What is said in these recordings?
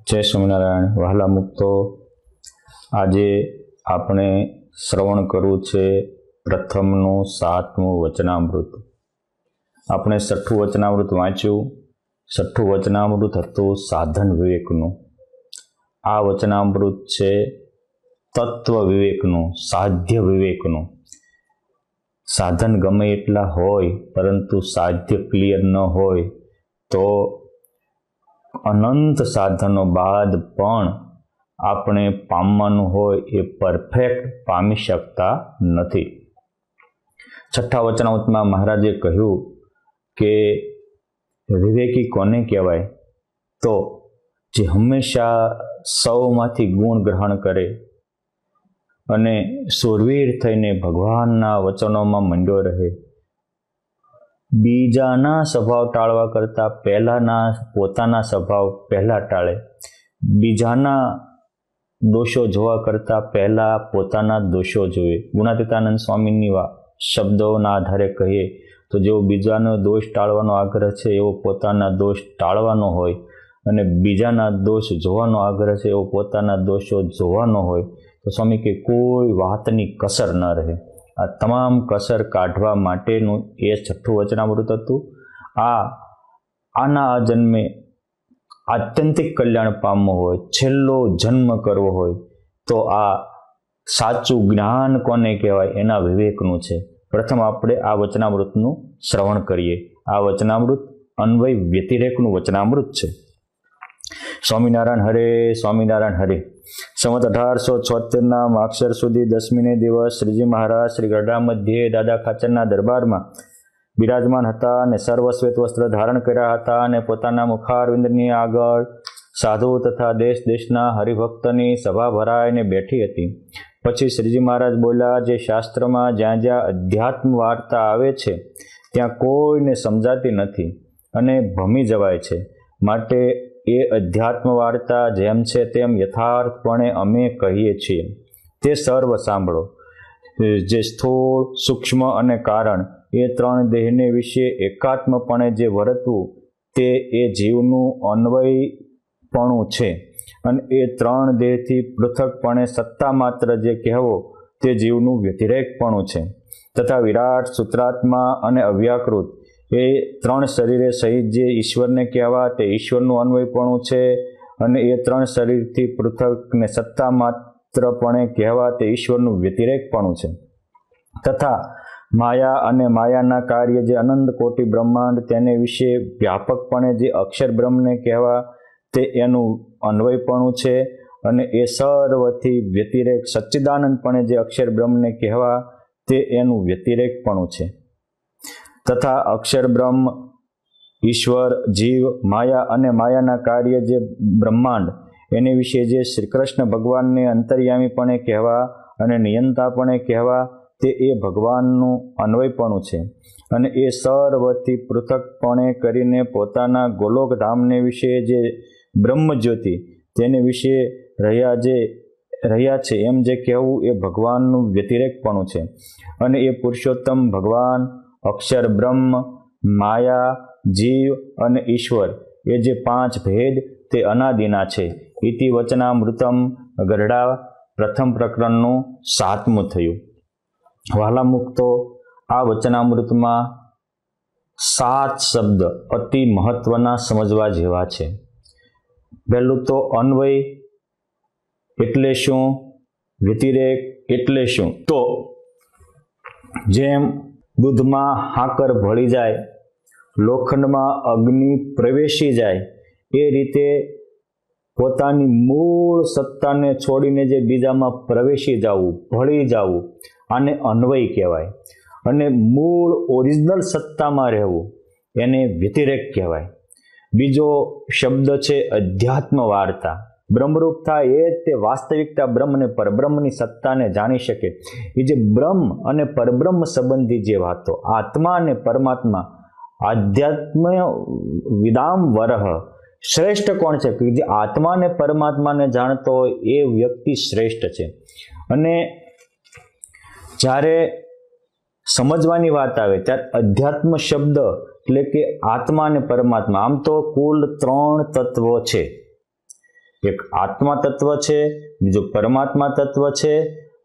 જય સ્વામિનારાયણ. વહાલા મુક્તો, આજે આપણે શ્રવણ કરવું છે પ્રથમનું 7મું વચનામૃત. આપણે 6ઠું વચનામૃત વાંચ્યું. 6ઠું વચનામૃત હતું સાધન વિવેકનું. આ વચનામૃત છે તત્વ વિવેકનું, સાધ્ય વિવેકનું. સાધન ગમે એટલા હોય પરંતુ સાધ્ય ક્લિયર ન હોય તો અનંત સાધનો બાદ પણ આપણે પામવાનું હોય એ પરફેક્ટ પામી શકતા નથી. 6ઠ્ઠા વચનામૃતમાં મહારાજે કહ્યું કે વિવેકી કોને કહેવાય? તો જે હંમેશા સૌમાંથી ગુણ ગ્રહણ કરે અને સુરવીર થઈને ભગવાનના વચનોમાં મંડ્યો રહે, બીજાના સ્વભાવ ટાળવા કરતાં પહેલાંના પોતાના સ્વભાવ પહેલાં ટાળે, બીજાના દોષો જોવા કરતાં પહેલાં પોતાના દોષો જોઈએ. ગુણાતીતાનંદ સ્વામીની શબ્દોના આધારે કહીએ તો જેવો બીજાનો દોષ ટાળવાનો આગ્રહ છે એવો પોતાના દોષ ટાળવાનો હોય, અને બીજાના દોષ જોવાનો આગ્રહ છે એવો પોતાના દોષો જોવાનો હોય, તો સ્વામી કે કોઈ વાતની કસર ન રહે. આ તમામ કસર કાઢવા માટેનું એ 6ઠ્ઠું વચનામૃત હતું. આના જન્મે આત્યંતિક કલ્યાણ પામવું હોય, છેલ્લો જન્મ કરવો હોય તો આ સાચું જ્ઞાન કોને કહેવાય એના વિવેકનું છે. પ્રથમ આપણે આ વચનામૃતનું શ્રવણ કરીએ. આ વચનામૃત અન્વય વ્યતિરેકનું વચનામૃત છે. સ્વામિનારાયણ હરે, સ્વામિનારાયણ હરે. સંવત 1876ના માક્ષર સુધી 10મીને દિવસ શ્રીજી મહારાજ શ્રી ગઢડા મધ્યે દાદા ખાચરના દરબારમાં બિરાજમાન હતા અને સર્વશ્વેત વસ્ત્ર ધારણ કર્યા હતા અને પોતાના મુખારવિંદની આગળ સાધુ તથા દેશ દેશના હરિભક્તની સભા ભરાઈને બેઠી હતી. પછી શ્રીજી મહારાજ બોલ્યા, જે શાસ્ત્રમાં જ્યાં જ્યાં અધ્યાત્મ વાર્તા આવે છે ત્યાં કોઈને સમજાતી નથી અને ભમી જવાય છે. માટે એ અધ્યાત્મ વાર્તા જેમ છે તેમ યથાર્થપણે અમે કહીએ છીએ. તે સર્વ સાંભળો. જે સ્થૂળ, સૂક્ષ્મ અને કારણ એ 3 દેહને વિશે એકાત્મપણે જે વર્તવું તે એ જીવનું અન્વયપણું છે, અને એ 3 દેહથી પૃથકપણે સત્તા માત્ર જે કહેવો તે જીવનું વ્યતિરેકપણું છે. તથા વિરાટ, સૂત્રાત્મા અને અવ્યાકૃત એ 3 શરીરે સહિત જે ઈશ્વરને કહેવા તે ઈશ્વરનું અન્વયપણું છે, અને એ 3 શરીરથી પૃથકને સત્તા માત્રપણે કહેવા તે ઈશ્વરનું વ્યતિરેકપણું છે. તથા માયા અને માયાના કાર્ય જે અનંત કોટી બ્રહ્માંડ તેને વિશે વ્યાપકપણે જે અક્ષર બ્રહ્મને કહેવા તે એનું અન્વયપણું છે, અને એ સર્વથી વ્યતિરેક સચ્ચિદાનંદપણે જે અક્ષર બ્રહ્મને કહેવા તે એનું વ્યતિરેકપણું છે. તથા અક્ષર બ્રહ્મ, ઈશ્વર, જીવ, માયા અને માયાના કાર્ય જે બ્રહ્માંડ એને વિશે જે શ્રી કૃષ્ણ ભગવાનને અંતર્યામીપણે કહેવા અને નિયંતાપણે કહેવા તે એ ભગવાનનું અન્વયપણું છે, અને એ સર્વથી પૃથકપણે કરીને પોતાના ગોલોકધામને વિશે જે બ્રહ્મજ્યોતિ તેને વિશે રહ્યા છે એમ જે કહેવું એ ભગવાનનું વ્યતિરેકપણું છે. અને એ પુરુષોત્તમ ભગવાન, અક્ષર બ્રહ્મ, માયા, જીવ અને ઈશ્વર એ જે 5 ભેદ તે અનાદિના છે. ઇતિ વચનામૃતમ ગઢડા પ્રથમ પ્રકરણનું 7મું થયું. વહાલા મુક્તો, આ વચનામૃતમાં 7 શબ્દ અતિ મહત્વના સમજવા જેવા છે. પહેલું તો અન્વય એટલે શું, વ્યતિરેક એટલે શું? તો જેમ દૂધમાં હાકર ભળી જાય, લોખંડમાં અગ્નિ પ્રવેશી જાય, એ રીતે પોતાની મૂળ સત્તાને છોડીને જે બીજામાં પ્રવેશી જવું, ભળી જવું, આને અન્વય કહેવાય. અને મૂળ ઓરિજિનલ સત્તામાં રહેવું એને વ્યતિરેક કહેવાય. બીજો શબ્દ છે અધ્યાત્મ વાર્તા. બ્રહ્મરૂપ થાય એ તે વાસ્તવિકતા બ્રહ્મ અને પરબ્રહ્મની સત્તાને જાણી શકે. એ જે બ્રહ્મ અને પરબ્રહ્મ સંબંધી જે વાતો, આત્મા અને પરમાત્મા, આધ્યાત્મ વિદામ વરહ, શ્રેષ્ઠ કોણ છે? કે જે આત્મા અને પરમાત્માને જાણતો હોય એ વ્યક્તિ શ્રેષ્ઠ છે. અને જ્યારે સમજવાની વાત આવે ત્યારે અધ્યાત્મ શબ્દ એટલે કે આત્મા અને પરમાત્મા, આમ તો કુલ 3 તત્વો છે. એક આત્મા તત્વ છે, બીજું પરમાત્મા તત્વ છે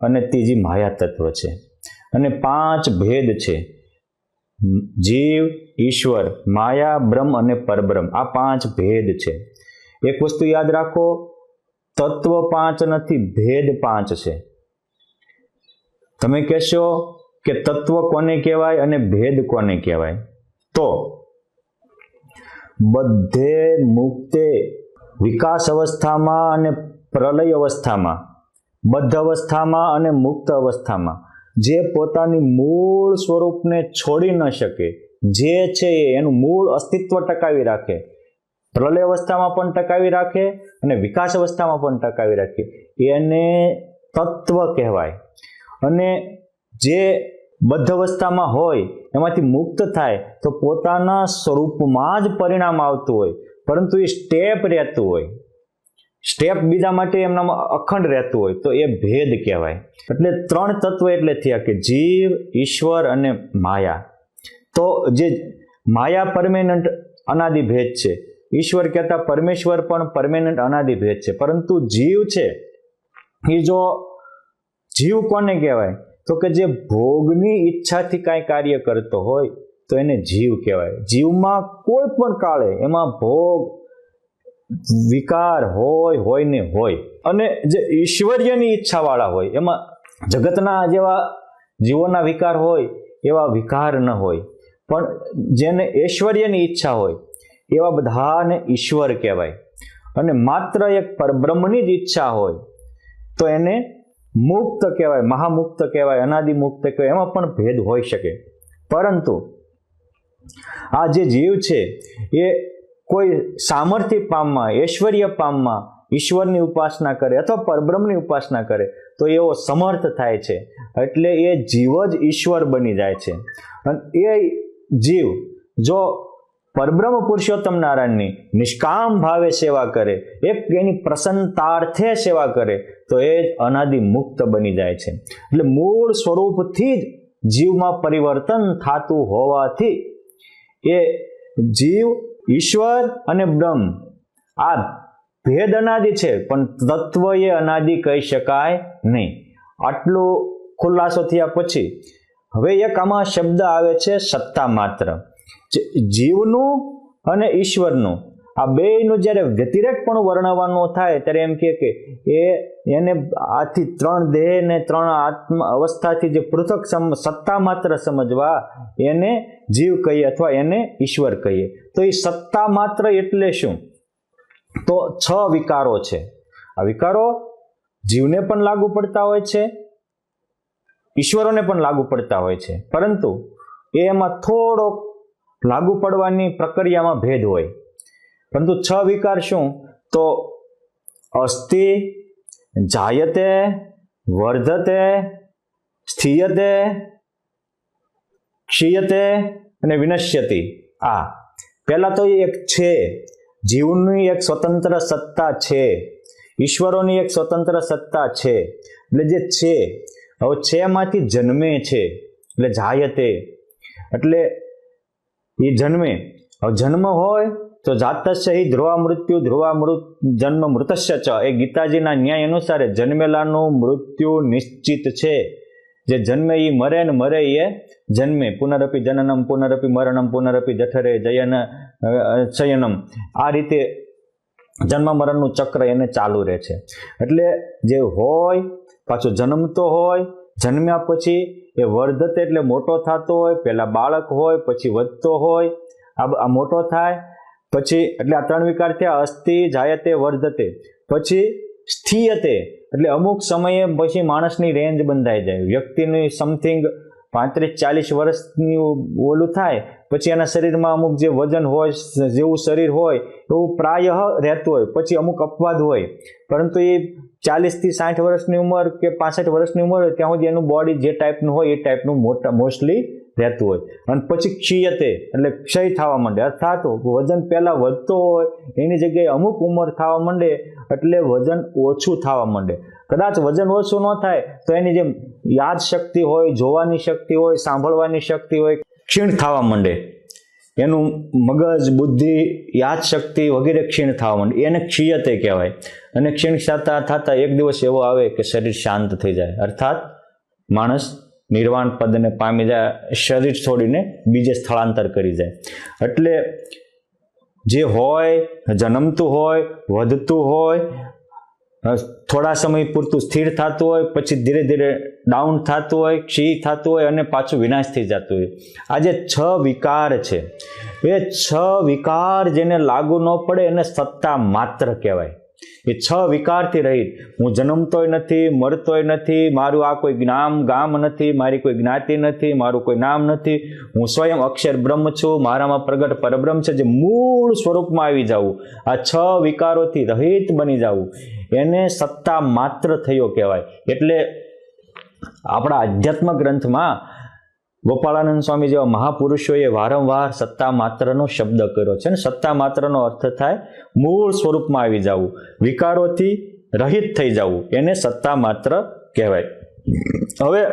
અને ત્રીજી માયા તત્વ છે. અને 5 ભેદ છે: જીવ, ઈશ્વર, માયા, બ્રહ્મ અને પરબ્રહ્મ. આ 5 ભેદ છે. એક વસ્તુ યાદ રાખો, તત્વ 5 નથી, ભેદ 5 છે. તમે કહેશો કે તત્વ કોને કહેવાય અને ભેદ કોને કહેવાય? તો બધે મુક્તે વિકાસ અવસ્થામાં અને પ્રલય અવસ્થામાં, બદ્ધ અવસ્થામાં અને મુક્ત અવસ્થામાં જે પોતાની મૂળ સ્વરૂપને છોડી ન શકે, જે છે એનું મૂળ અસ્તિત્વ ટકાવી રાખે, પ્રલય અવસ્થામાં પણ ટકાવી રાખે અને વિકાસ અવસ્થામાં પણ ટકાવી રાખે, એને તત્વ કહેવાય. અને જે બદ્ધ અવસ્થામાં હોય એમાંથી મુક્ત થાય તો પોતાના સ્વરૂપમાં જ પરિણામ આવતું હોય, પરંતુ એ સ્ટેપ રહેતું હોય, સ્ટેપ બીજા માટે એમનામાં અખંડ રહેતું હોય, તો એ ભેદ કહેવાય. એટલે 3 તત્વ એટલે થયા કે જીવ, ઈશ્વર અને માયા. તો જે માયા પરમેનન્ટ અનાદિ ભેદ છે, ઈશ્વર કહેતા પરમેશ્વર પણ પરમેનન્ટ અનાદિ ભેદ છે. પરંતુ જીવ છે એ જો જીવ કોને કહેવાય? તો કે જે ભોગની ઈચ્છાથી કાંઈ કાર્ય કરતો હોય તો એને જીવ કહેવાય. જીવમાં કોઈ પણ કાળે એમાં ભોગ વિકાર હોય ને હોય. અને જે ઈશ્વર્યની ઈચ્છાવાળા હોય એમાં જગતના જેવા જીવોના વિકાર હોય એવા વિકાર ન હોય, પણ જેને ઐશ્વર્યની ઈચ્છા હોય એવા બધાને ઈશ્વર કહેવાય. અને માત્ર એક પરબ્રહ્મની જ ઈચ્છા હોય તો એને મુક્ત કહેવાય, મહામુક્ત કહેવાય, અનાદિ મુક્ત કહેવાય. એમાં પણ ભેદ હોઈ શકે. પરંતુ આ જે જીવ છે એ કોઈ સામર્થ્ય પામમાં, ઐશ્વર્ય પામમાં ઈશ્વરની ઉપાસના કરે અથવા પરબ્રહ્મની ઉપાસના કરે તો એવો સમર્થ થાય છે. એટલે એ જીવ જ ઈશ્વર બની જાય છે. અને એ જીવ જો પરબ્રહ્મ પુરુષોત્તમ નારાયણની નિષ્કામ ભાવે સેવા કરે, એક એની પ્રસન્નતાર્થે સેવા કરે તો એ જ અનાદિ મુક્ત બની જાય છે. એટલે મૂળ સ્વરૂપથી જ જીવમાં પરિવર્તન થતું હોવાથી એ જીવ, ઈશ્વર અને બ્રહ્મ આ ભેદ અનાદિ છે, પણ તત્વ એ અનાદિ કહી શકાય નહીં. આટલું ખુલાસો થયા પછી હવે એક આમાં શબ્દ આવે છે સત્તા માત્ર. જીવનું અને ઈશ્વરનું આ બેયનું જ્યારે વ્યતિરેકપણું વર્ણવવાનું થાય ત્યારે એમ કે એને આથી 3 દેહ ને 3 આત્મ અવસ્થાથી જે પૃથક સત્તા માત્ર સમજવા એને જીવ કહીએ અથવા એને ઈશ્વર કહીએ. તો એ સત્તા માત્ર એટલે શું? તો 6 વિકારો છે. આ વિકારો જીવને પણ લાગુ પડતા હોય છે, ઈશ્વરોને પણ લાગુ પડતા હોય છે, પરંતુ એમાં થોડો લાગુ પડવાની પ્રક્રિયામાં ભેદ હોય. પરંતુ 6 વિકાર શું? તો અસ્થિ, જાયતે, વર્ધતે, સ્થિયતે, ક્ષીયતે અને વિનશ્યતિ. આ પહેલા તો એક છે, જીવની એક સ્વતંત્ર સત્તા છે, ઈશ્વરોની એક સ્વતંત્ર સત્તા છે. એટલે જે છે હવે છે માંથી જન્મે છે એટલે જાયતે, એટલે એ જન્મે. હવે જન્મ હોય તો જાતસ્ય હિ ધ્રુવા મૃત્યુ ધ્રુવા જન્મ મૃતસ્ય ચ. એ ગીતાજીના ન્યાય અનુસાર જન્મેલાનું મૃત્યુ નિશ્ચિત છે. જે જન્મે એ મરે ને મરે એ જન્મે. પુનરપી જનનમ પુનરપી મરણમ પુનરપી જઠરે જયન શયનમ. આ રીતે જન્મ મરણનું ચક્ર એને ચાલુ રહે છે. એટલે જે હોય પાછો જન્મતો હોય, જન્મ્યા પછી એ વર્ધતે એટલે મોટો થતો હોય, પહેલા બાળક હોય પછી વધતો હોય, આ મોટો થાય પછી, એટલે આ 3 વિકાર થયા, અસ્થિ, જાયતે, વર્ધતે. પછી સ્થિયતે એટલે અમુક સમયે પછી માણસની રેન્જ બંધાઈ જાય, વ્યક્તિની સમથિંગ 35-40 વર્ષની ઓલું થાય પછી એના શરીરમાં અમુક જે વજન હોય, જેવું શરીર હોય એવું પ્રાય રહેતું હોય, પછી અમુક અપવાદ હોય, પરંતુ એ 40 થી 60 વર્ષની ઉંમર કે 65 વર્ષની ઉંમર હોય ત્યાં સુધી એનું બોડી જે ટાઈપનું હોય એ ટાઈપનું મોસ્ટલી રહેતું હોય. અને પછી ક્ષીયતે એટલે ક્ષય થવા માંડે, અર્થાત વજન પહેલાં વધતો હોય એની જગ્યાએ અમુક ઉંમર થવા માંડે એટલે વજન ઓછું થવા માંડે. કદાચ વજન ઓછું ન થાય તો એની જે યાદ શક્તિ હોય, જોવાની શક્તિ હોય, સાંભળવાની શક્તિ હોય, ક્ષીણ થવા માંડે. એનું મગજ, બુદ્ધિ, યાદશક્તિ વગેરે ક્ષીણ થવા માંડે, એને ક્ષીયતે કહેવાય. અને ક્ષીણ થતાં એક દિવસ એવો આવે કે શરીર શાંત થઈ જાય, અર્થાત માણસ નિર્વાણ પદને પામી જાય, શરીર છોડીને બીજે સ્થળાંતર કરી જાય. એટલે જે હોય, જન્મતું હોય, વધતું હોય, થોડા સમય પૂરતું સ્થિર થતું હોય, પછી ધીરે ધીરે ડાઉન થતું હોય, ક્ષીય થતું હોય અને પાછું વિનાશ થઈ જતું હોય. આ જે 6 વિકાર છે, એ 6 વિકાર જેને લાગુ ન પડે એને સત્તા માત્ર કહેવાય. એ 6 વિકારથી રહિત. હું જન્મતોય નથી, મરતોય નથી, મારું આ કોઈ ગામ નથી, મારી કોઈ જ્ઞાતિ નથી, મારું કોઈ નામ નથી, હું સ્વયં અક્ષર બ્રહ્મ છું, મારામાં પ્રગટ પરબ્રહ્મ છે, જે મૂળ સ્વરૂપમાં આવી જવું, આ 6 વિકારોથી રહિત બની જવું, એને સત્તા માત્ર થયો કહેવાય. એટલે આપણા અધ્યાત્મ ગ્રંથમાં ગોપાળાનંદ સ્વામી જેવા મહાપુરુષોએ વારંવાર સત્તા માત્રનો શબ્દ કર્યો છે. અને સત્તા માત્રનો અર્થ થાય મૂળ સ્વરૂપમાં આવી જવું, વિકારોથી રહિત થઈ જવું, એને સત્તા માત્ર કહેવાય. હવે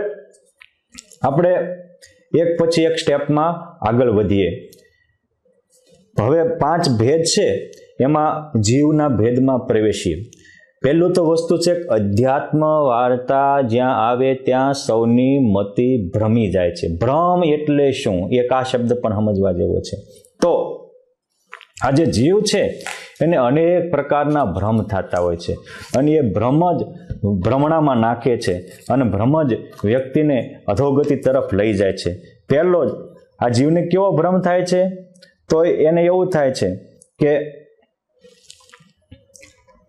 આપણે એક પછી એક સ્ટેપમાં આગળ વધીએ. હવે 5 ભેદ છે, એમાં જીવના ભેદમાં પ્રવેશીએ. પહેલું તો વસ્તુ છે અધ્યાત્મ વાર્તા જ્યાં આવે ત્યાં સૌની મતિ ભ્રમી જાય છે. ભ્રમ એટલે શું? એક આ શબ્દ પણ સમજવા જેવો છે. તો આ જે જીવ છે એને અનેક પ્રકારના ભ્રમ થતા હોય છે, અને એ ભ્રમ જ ભ્રમણામાં નાખે છે, અને ભ્રમ જ વ્યક્તિને અધોગતિ તરફ લઈ જાય છે. પહેલો જ આ જીવને કેવો ભ્રમ થાય છે? તો એને એવું થાય છે કે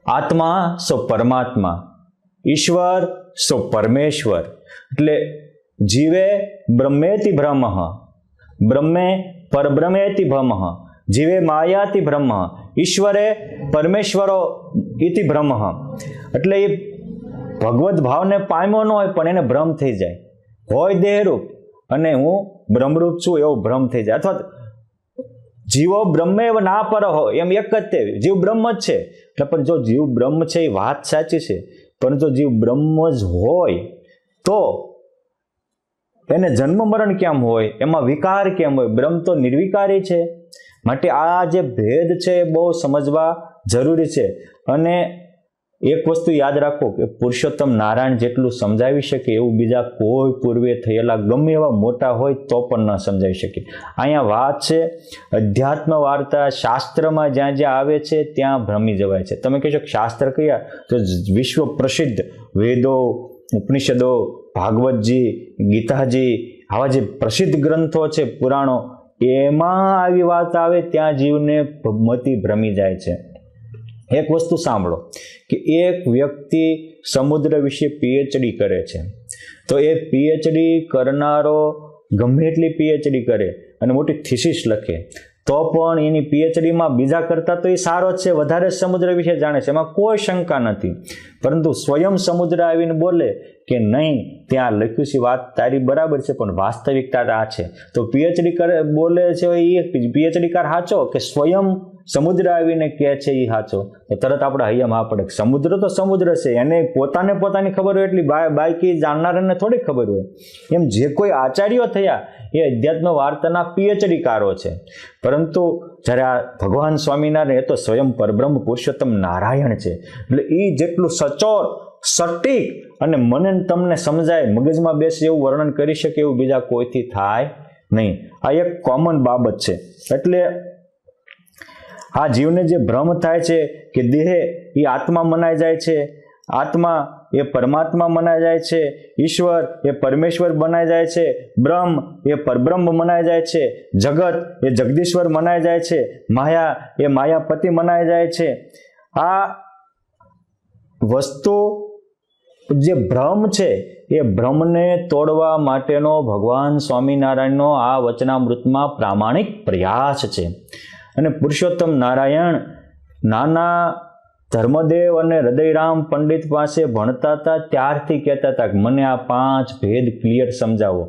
આત્મા સો પરમાત્મા, ઈશ્વર સો પરમેશ્વર. એટલે જીવે બ્રહ્મેતિ બ્રહ્મ, બ્રહ્મે પરબ્રહ્મેતિ બ્રહ્મ, જીવે માયાતિ બ્રહ્મ, ઈશ્વરે પરમેશ્વરો ઇતિ બ્રહ્મ. એટલે એ ભગવત ભાવને પામ્યો ન હોય પણ એને ભ્રમ થઈ જાય, હોય દેહરૂપ અને હું બ્રહ્મરૂપ છું એવો ભ્રમ થઈ જાય. અથવા જીવો બ્રહ્મે ના પર હોય, એમ એક જ તે જીવ બ્રહ્મ જ છે. એટલે પણ જો જીવ બ્રહ્મ છે એ વાત સાચી છે, પણ જો જીવ બ્રહ્મ જ હોય તો એને જન્મ મરણ કેમ હોય, એમાં વિકાર કેમ હોય? બ્રહ્મ તો નિર્વિકારી છે. માટે આ જે ભેદ છે એ બહુ સમજવા જરૂરી છે. અને એક વસ્તુ યાદ રાખો કે પુરુષોત્તમ નારાયણ જેટલું સમજાવી શકે એવું બીજા કોઈ પૂર્વે થયેલા ગમે એવા મોટા હોય તો પણ ન સમજાવી શકે. અહીંયા વાત છે અધ્યાત્મ વાર્તા શાસ્ત્રમાં જ્યાં જ્યાં આવે છે ત્યાં ભ્રમી જવાય છે. તમે કહેશો શાસ્ત્ર કયા? તો વિશ્વ પ્રસિદ્ધ વેદો, ઉપનિષદો, ભાગવતજી, ગીતાજી, આવા જે પ્રસિદ્ધ ગ્રંથો છે, પુરાણો, એમાં આવી વાત આવે ત્યાં જીવને મતિ ભ્રમી જાય છે. એક વસ્તુ સાંભળો કે એક વ્યક્તિ સમુદ્ર વિશે પીએચડી કરે છે, તો એ પીએચડી કરનારો ગમે એટલી પીએચડી કરે અને મોટી થીસીસ લખે તો પણ એની પીએચડીમાં બીજા કરતાં તો એ સારો જ છે, વધારે સમુદ્ર વિશે જાણે છે, એમાં કોઈ શંકા નથી. પરંતુ સ્વયં સમુદ્ર આવીને બોલે કે નહીં, ત્યાં લખ્યું છે વાત તારી બરાબર છે પણ વાસ્તવિકતા આ છે, તો પીએચડી કરે બોલે છે એ પીએચડી કાર સાચો કે સ્વયં સમુદ્ર આવીને કહે છે એ સાચો? તો તરત આપણે હૈયામાં પડે કે સમુદ્ર તો સમુદ્ર છે, એને પોતાની ખબર હોય એટલી બાકી જાણનારને થોડી ખબર હોય. એમ જે કોઈ આચાર્યો થયા એ અધ્યાત્મ વાર્તાના પીએચડી કારો છે. પરંતુ જ્યારે આ ભગવાન સ્વામિનારાયણ એ તો સ્વયં પરબ્રહ્મ પુરુષોત્તમ નારાયણ છે, એટલે એ જેટલું સચોટ, સટીક અને મને તમને સમજાય, મગજમાં બેસે એવું વર્ણન કરી શકે એવું બીજા કોઈથી થાય નહીં. આ એક કોમન બાબત છે. એટલે આ જીવને જે ભ્રમ થાય છે કે દેહ એ આત્મા મનાઈ જાય છે, આત્મા એ પરમાત્મા મનાઈ જાય છે, ઈશ્વર એ પરમેશ્વર મનાઈ જાય છે, બ્રહ્મ એ પરબ્રહ્મ મનાઈ જાય છે, જગત એ જગદીશ્વર મનાઈ જાય છે, માયા એ માયાપતિ મનાઈ જાય છે. આ વસ્તુ જે ભ્રમ છે એ ભ્રમને તોડવા માટેનો ભગવાન સ્વામિનારાયણનો આ વચનામૃતમાં પ્રામાણિક પ્રયાસ છે. અને પુરુષોત્તમ નારાયણ નાના ધર્મદેવ અને હૃદયરામ પંડિત પાસે ભણતા હતા ત્યારથી કહેતા હતા કે મને આ 5 ભેદ ક્લિયર સમજાવો.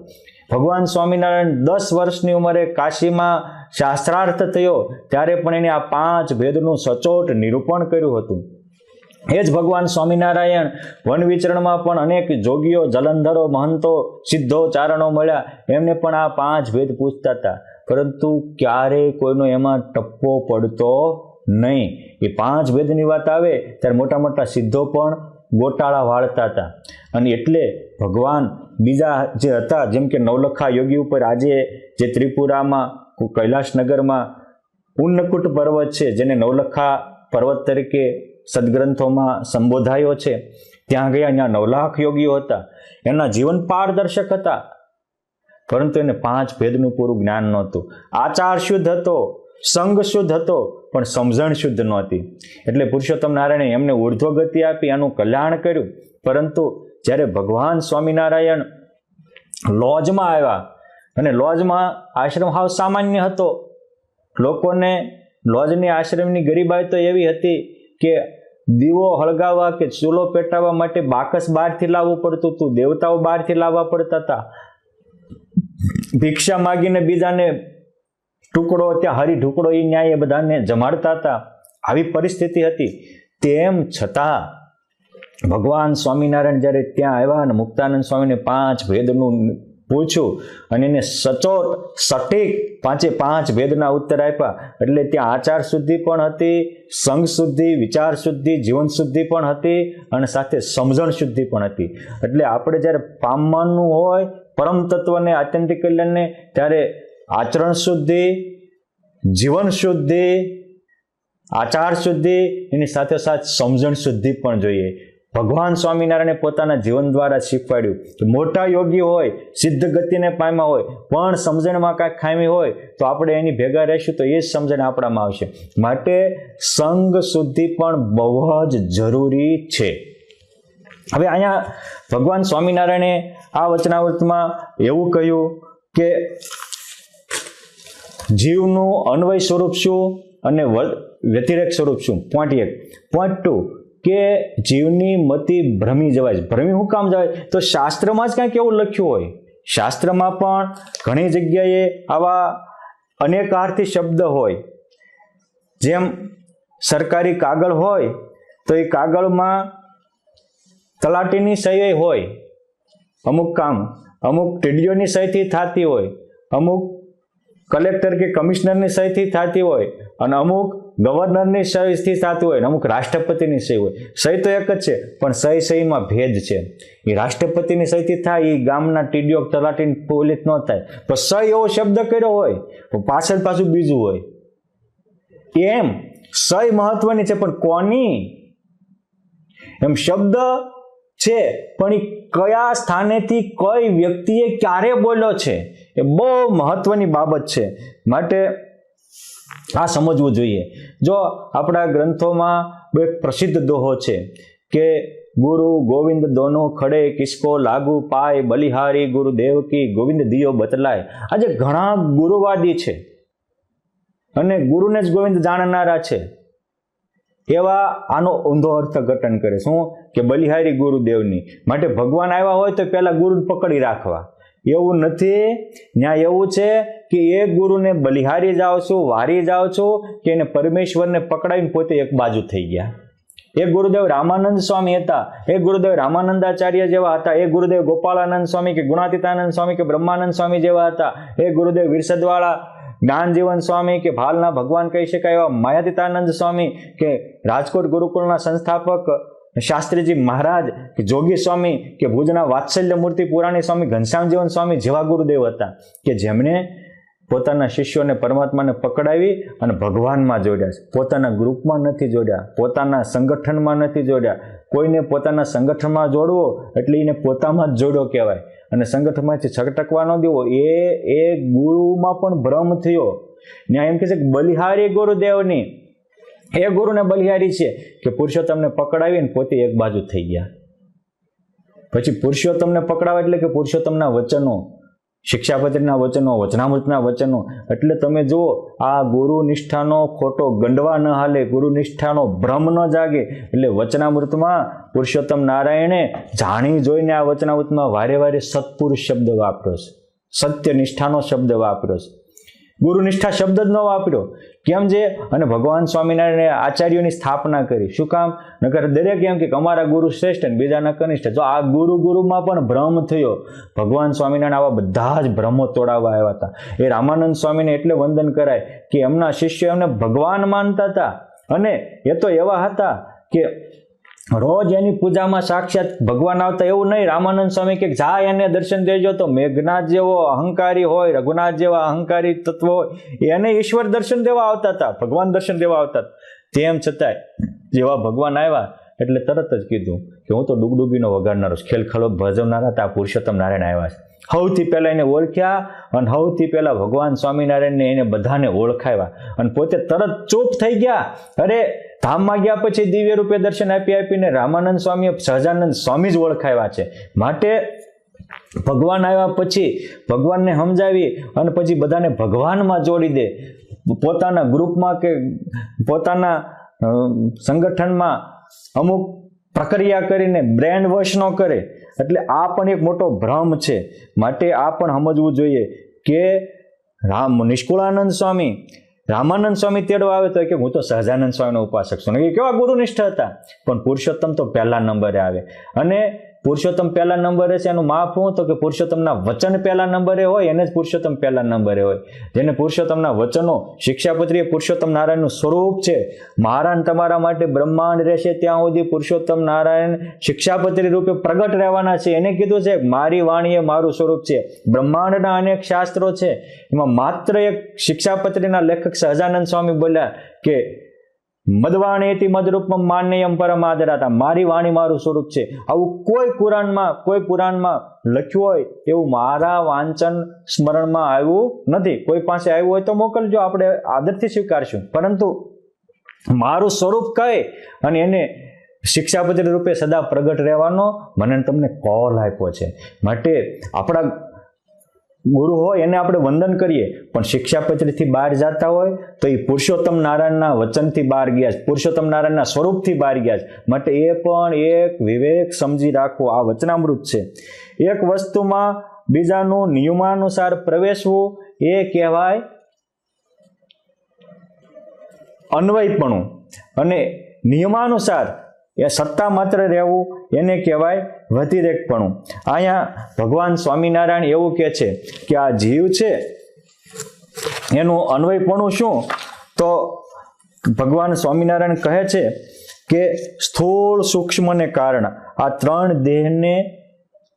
ભગવાન સ્વામિનારાયણ 10 વર્ષની ઉંમરે કાશીમાં શાસ્ત્રાર્થ થયો ત્યારે પણ એને આ 5 ભેદનું સચોટ નિરૂપણ કર્યું હતું. એ જ ભગવાન સ્વામિનારાયણ વન વિચરણમાં પણ અનેક જોગીઓ, જલંધરો, મહંતો, સિદ્ધો, ચારણો મળ્યા, એમને પણ આ 5 ભેદ પૂછતા હતા. પરંતુ ક્યારેય કોઈનો એમાં ટપ્પો પડતો નહીં. એ 5 ભેદની વાત આવે ત્યારે મોટા મોટા સિદ્ધો પણ ગોટાળા વાળતા હતા. અને એટલે ભગવાન બીજા જે હતા, જેમ કે નવલખા યોગી ઉપર આજે જે ત્રિપુરામાં કૈલાસનગરમાં ઉન્નકૂટ પર્વત છે, જેને નવલખા પર્વત તરીકે સદગ્રંથોમાં સંબોધાયો છે, ત્યાં ગયા. ત્યાં 9 લાખ યોગીઓ હતા. એના જીવન પારદર્શક હતા, પરંતુ એને 5 ભેદનું પૂરું જ્ઞાન નહોતું. આચાર શુદ્ધ હતો, સંગ શુદ્ધ હતો, પણ સમજણ શુદ્ધ નહોતી. એટલે પુરુષોત્તમ નારાયણે એમને ઉર્ધ્વ ગતિ આપી, આનું કલ્યાણ કર્યું. પરંતુ જ્યારે ભગવાન સ્વામિનારાયણ લોજમાં આવ્યા, અને લોજમાં આશ્રમ હાવ સામાન્ય હતો, લોકોને લોજની આશ્રમની ગરીબાઈ તો એવી હતી કે દીવો હળગાવવા કે ચૂલો પેટાવવા માટે બાકસ બહારથી લાવવું પડતું હતું, દેવતાઓ બહારથી લાવવા પડતા હતા. ભિક્ષા માગીને બીજાને ટુકડો, ત્યાં હરી ઢુકડો એ ન્યાય બધાને જમાડતા હતા. આવી પરિસ્થિતિ હતી. તેમ છતાં ભગવાન સ્વામિનારાયણ જ્યારે ત્યાં આવ્યા અને મુક્તાનંદ સ્વામીને 5 ભેદનું પૂછ્યું અને એને સચોટ સટીક 5 ભેદના ઉત્તર આપ્યા. એટલે ત્યાં આચાર શુદ્ધિ પણ હતી, સંગ શુદ્ધિ, વિચાર શુદ્ધિ, જીવન શુદ્ધિ પણ હતી, અને સાથે સમજણ શુદ્ધિ પણ હતી. એટલે આપણે જ્યારે પામવાનું હોય પરમ તત્વને, આત્યંતિક કલ્યાણને, ત્યારે આચરણ શુદ્ધિ, જીવન શુદ્ધિ, આચાર શુદ્ધિ, એની સાથે સાથે સમજણ શુદ્ધિ પણ જોઈએ. ભગવાન સ્વામિનારાયણે પોતાના જીવન દ્વારા શીખવાડ્યું કે મોટા યોગી હોય, સિદ્ધ ગતિને પામ્યા હોય, પણ સમજણમાં કાંઈક ખામી હોય તો આપણે એની ભેગા રહીશું તો એ જ સમજણ આપણામાં આવશે. માટે સંગ શુદ્ધિ પણ બહુ જ જરૂરી છે. હવે અહીંયા ભગવાન સ્વામિનારાયણે આ વચનાવૃતમાં એવું કહ્યું કે જીવનું અન્વય સ્વરૂપ શું અને વ્યતિરેક સ્વરૂપ શું. પોઈન્ટ 1. પોઈન્ટ 2 કે જીવની મતિ ભ્રમી જવાય. ભ્રમી શું કામ જવાય? તો શાસ્ત્રમાં જ કાંઈક એવું લખ્યું હોય. શાસ્ત્રમાં પણ ઘણી જગ્યાએ આવા અનેકાર્થી શબ્દ હોય. જેમ સરકારી કાગળ હોય તો એ કાગળમાં તલાટીની સહી હોય, અમુક કામ અમુક ટીડીઓની સહીથી થતી હોય, અમુક કલેક્ટર કે કમિશનરની સહીથી થતી હોય, અને અમુક ગવર્નરની સહીથી થતી હોય, અમુક રાષ્ટ્રપતિની સહી હોય. સહી તો એક જ છે, પણ સહીમાં ભેદ છે. એ રાષ્ટ્રપતિની સહીથી થાય, એ ગામના ટીડીઓ તલાટીની પોલીસ ન થાય. તો સહી એવો શબ્દ કર્યો હોય, પાછું બીજું હોય. એમ સહી મહત્વની છે, પણ કોની? એમ શબ્દ છે, પણ એ કયા સ્થાનેથી કઈ વ્યક્તિએ ક્યારે બોલ્યો છે, એ બહુ મહત્વની બાબત છે. માટે આ સમજવું જોઈએ. જો આપણા ગ્રંથોમાં એક પ્રસિદ્ધ દોહો છે કે ગુરુ ગોવિંદ દોનો ખડે કિસકો લાગુ પાય, બલિહારી ગુરુદેવ કી ગોવિંદ દિયો બતલાય. આજે ઘણા ગુરુવાદી છે અને ગુરુને જ ગોવિંદ જાણનારા છે, એવા આનો ઊંધો અર્થઘટન કરે. શું કે બલિહારી ગુરુદેવની માટે ભગવાન આવ્યા હોય તો પહેલા ગુરુને પકડી રાખવા. એવું નથી. ત્યાં એવું છે કે એ ગુરુને બલિહારી જાઓ છો, વારી જાઓ છો, કે એને પરમેશ્વરને પકડાવીને પોતે એક બાજુ થઈ ગયા. એ ગુરુદેવ રામાનંદ સ્વામી હતા, એ ગુરુદેવ રામાનંદાચાર્ય જેવા હતા, એ ગુરુદેવ ગોપાળાનંદ સ્વામી કે ગુણાતીતાનંદ સ્વામી કે બ્રહ્માનંદ સ્વામી જેવા હતા, એ ગુરુદેવ વિરસદવાળા જ્ઞાનજીવન સ્વામી કે ભાલના ભગવાન કહી શકાય એવા માયાતીતાનંદ સ્વામી, કે રાજકોટ ગુરુકુળના સંસ્થાપક શાસ્ત્રીજી મહારાજ, કે જોગી સ્વામી, કે ભુજના વાત્સલ્ય મૂર્તિ પુરાણી સ્વામી ઘનશ્યામજીવન સ્વામી જેવા ગુરુદેવ હતા, કે જેમણે પોતાના શિષ્યોને પરમાત્માને પકડાવી અને ભગવાનમાં જોડ્યા છે. પોતાના ગ્રુપમાં નથી જોડ્યા, પોતાના સંગઠનમાં નથી જોડ્યા. કોઈને પોતાના સંગઠનમાં જોડવો એટલે એને પોતામાં જ જોડ્યો કહેવાય. અને સંગઠનમાંથી છટકવા ન દેવો, એ ગુરુમાં પણ ભ્રમ થયો. ત્યાં એમ કહે છે કે બલિહારી ગુરુદેવની, એ ગુરુને બલિહારી છે કે પુરુષોત્તમને પકડાવીને પોતે એક બાજુ થઈ ગયા. પછી પુરુષોત્તમને પકડાવે એટલે કે પુરુષોત્તમના વચનો, શિક્ષાપત્રીના વચનો, વચનામૃતના વચનો. એટલે તમે જુઓ, આ ગુરુ નિષ્ઠાનો ખોટો ગંડવા ન હાલે, ગુરુ નિષ્ઠાનો ભ્રમ ન જાગે. એટલે વચનામૃતમાં પુરુષોત્તમ નારાયણે જાણી જોઈને આ વચનામૃતમાં વારે વારે સત્પુરુષ શબ્દ વાપર્યો છે, સત્ય નિષ્ઠાનો શબ્દ વાપર્યો છે. ગુરુનિષ્ઠા શબ્દ જ ન વાપર્યો. કેમ છે? અને ભગવાન સ્વામિનારાયણે આચાર્યોની સ્થાપના કરી. શું કામ? નકર દરેક એમ કે અમારા ગુરુ શ્રેષ્ઠ ને બીજાના કનિષ્ઠ. જો આ ગુરુમાં પણ ભ્રમ થયો. ભગવાન સ્વામિનારાયણ આવા બધા જ ભ્રમો તોડાવવા આવ્યા હતા. એ રામાનંદ સ્વામીને એટલે વંદન કરાય કે એમના શિષ્યો એમને ભગવાન માનતા હતા. અને એ તો એવા હતા કે રોજ એની પૂજામાં સાક્ષાત ભગવાન આવતા એવું નહીં. રામાનંદ સ્વામી કે જા એને દર્શન દેજો, તો મેઘનાથ જેવો અહંકારી હોય, રઘુનાથ જેવા અહંકારી તત્વ હોય, એને ઈશ્વર દર્શન દેવા આવતા હતા, ભગવાન દર્શન દેવા આવતા હતા. તેમ છતાંય જેવા ભગવાન આવ્યા એટલે તરત જ કીધું કે હું તો ડુગડુગીનો વગાડનારો, ખેલખલો ભજવનારા હતા, પુરુષોત્તમ નારાયણ આવ્યા છે. સૌથી પહેલા એને ઓળખ્યા અને સૌથી પહેલા ભગવાન સ્વામિનારાયણને એને બધાને ઓળખાવ્યા અને પોતે તરત ચૂપ થઈ ગયા. અરે ધામમાં ગયા પછી દિવ્ય રૂપે દર્શન આપીને રામાનંદ સ્વામીએ સહજાનંદ સ્વામી જ ઓળખાવ્યા છે. માટે ભગવાન આવ્યા પછી ભગવાનને સમજાવી અને પછી બધાને ભગવાનમાં જોડી દે. પોતાના ગ્રુપમાં કે પોતાના સંગઠનમાં અમુક પ્રક્રિયા કરીને બ્રેન્ડ વોશ ન કરે. એટલે આ પણ એક મોટો ભ્રમ છે. માટે આ પણ સમજવું જોઈએ કે નિષ્કુળાનંદ સ્વામી રામાનંદ સ્વામી તેડવા આવે તો કે હું તો સહજાનંદ સ્વામીનો ઉપાસક છું. એ કેવા ગુરુનિષ્ઠ હતા. પણ પુરુષોત્તમ તો પહેલા નંબરે આવે. અને પુરુષોત્તમ પહેલા નંબરે છે એનું માપ હું તો કે પુરુષોત્તમના વચન પહેલા નંબરે હોય એને જ પુરુષોત્તમ પહેલા નંબરે હોય. જેને પુરુષોત્તમના વચનો, શિક્ષાપત્રી એ પુરુષોત્તમ નારાયણનું સ્વરૂપ છે. મહારાજ તમારા માટે બ્રહ્માંડ રહેશે ત્યાં સુધી પુરુષોત્તમ નારાયણ શિક્ષાપત્રી રૂપે પ્રગટ રહેવાના છે. એને કીધું છે મારી વાણી એ મારું સ્વરૂપ છે. બ્રહ્માંડના અનેક શાસ્ત્રો છે, એમાં માત્ર એક શિક્ષાપત્રીના લેખક સહજાનંદ સ્વામી બોલ્યા કે મદવાણીથી મદરૂપમાં માન્યમ પરમાદરાતા, મારી વાણી મારું સ્વરૂપ છે. આવું કોઈ પુરાણમાં લખ્યું હોય એવું મારા વાંચન સ્મરણમાં આવ્યું નથી. કોઈ પાસે આવ્યું હોય તો મોકલજો, આપણે આદરથી સ્વીકારશું. પરંતુ મારું સ્વરૂપ કહે અને એને શિક્ષાપત્રી રૂપે સદા પ્રગટ રહેવાનો મને તમને કોલ આપ્યો છે. માટે આપણા ગુરુ હોય એને આપણે વંદન કરીએ, પણ શિક્ષાપત્રીથી બહાર જતા હોય તો એ પુરુષોત્તમ નારાયણના વચનથી બહાર ગયા છે, પુરુષોત્તમ નારાયણના સ્વરૂપથી બહાર ગયા છે. માટે એ પણ એક વિવેક સમજી રાખવો. આ વચનામૃત છે. એક વસ્તુમાં બીજાનું નિયમાનુસાર પ્રવેશવું એ કહેવાય અન્વયપણું, અને નિયમાનુસાર એ સત્તા માત્ર રહેવું એને કહેવાય વ્યતિરેકપણું. અહીંયા ભગવાન સ્વામિનારાયણ એવું કહે છે કે આ જીવ છે એનું અન્વયપણું શું? તો ભગવાન સ્વામિનારાયણ કહે છે કે સ્થૂળ, સૂક્ષ્મ ને કારણ આ ત્રણ દેહને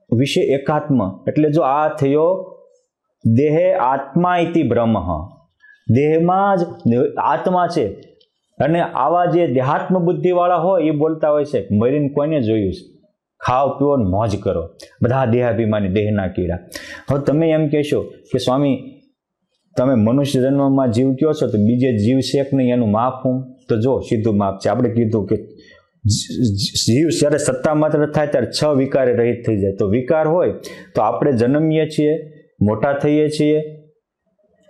વિશે એકાત્મ. એટલે જો આ થયો દેહે આત્મા ઇતિ બ્રહ્મ, દેહમાં જ આત્મા છે. અને આવા જે દેહાત્મ બુદ્ધિ વાળા હોય એ બોલતા હોય છે મરીને કોઈને જોયું છે, ખાઓ પીઓ મોજ કરો, બધા દેહાભિમાની, દેહના કીડા. હવે તમે એમ કહેશો કે સ્વામી તમે મનુષ્ય જન્મમાં જીવ કહો છો તો બીજે જીવ છે કે નહીં એનું માપ હું? તો જો સીધું માપ છે. આપણે કીધું કે જીવ જ્યારે સત્તા માત્ર થાય ત્યારે 6 વિકારે રહિત થઈ જાય. તો વિકાર હોય તો આપણે જન્મીએ છીએ, મોટા થઈએ છીએ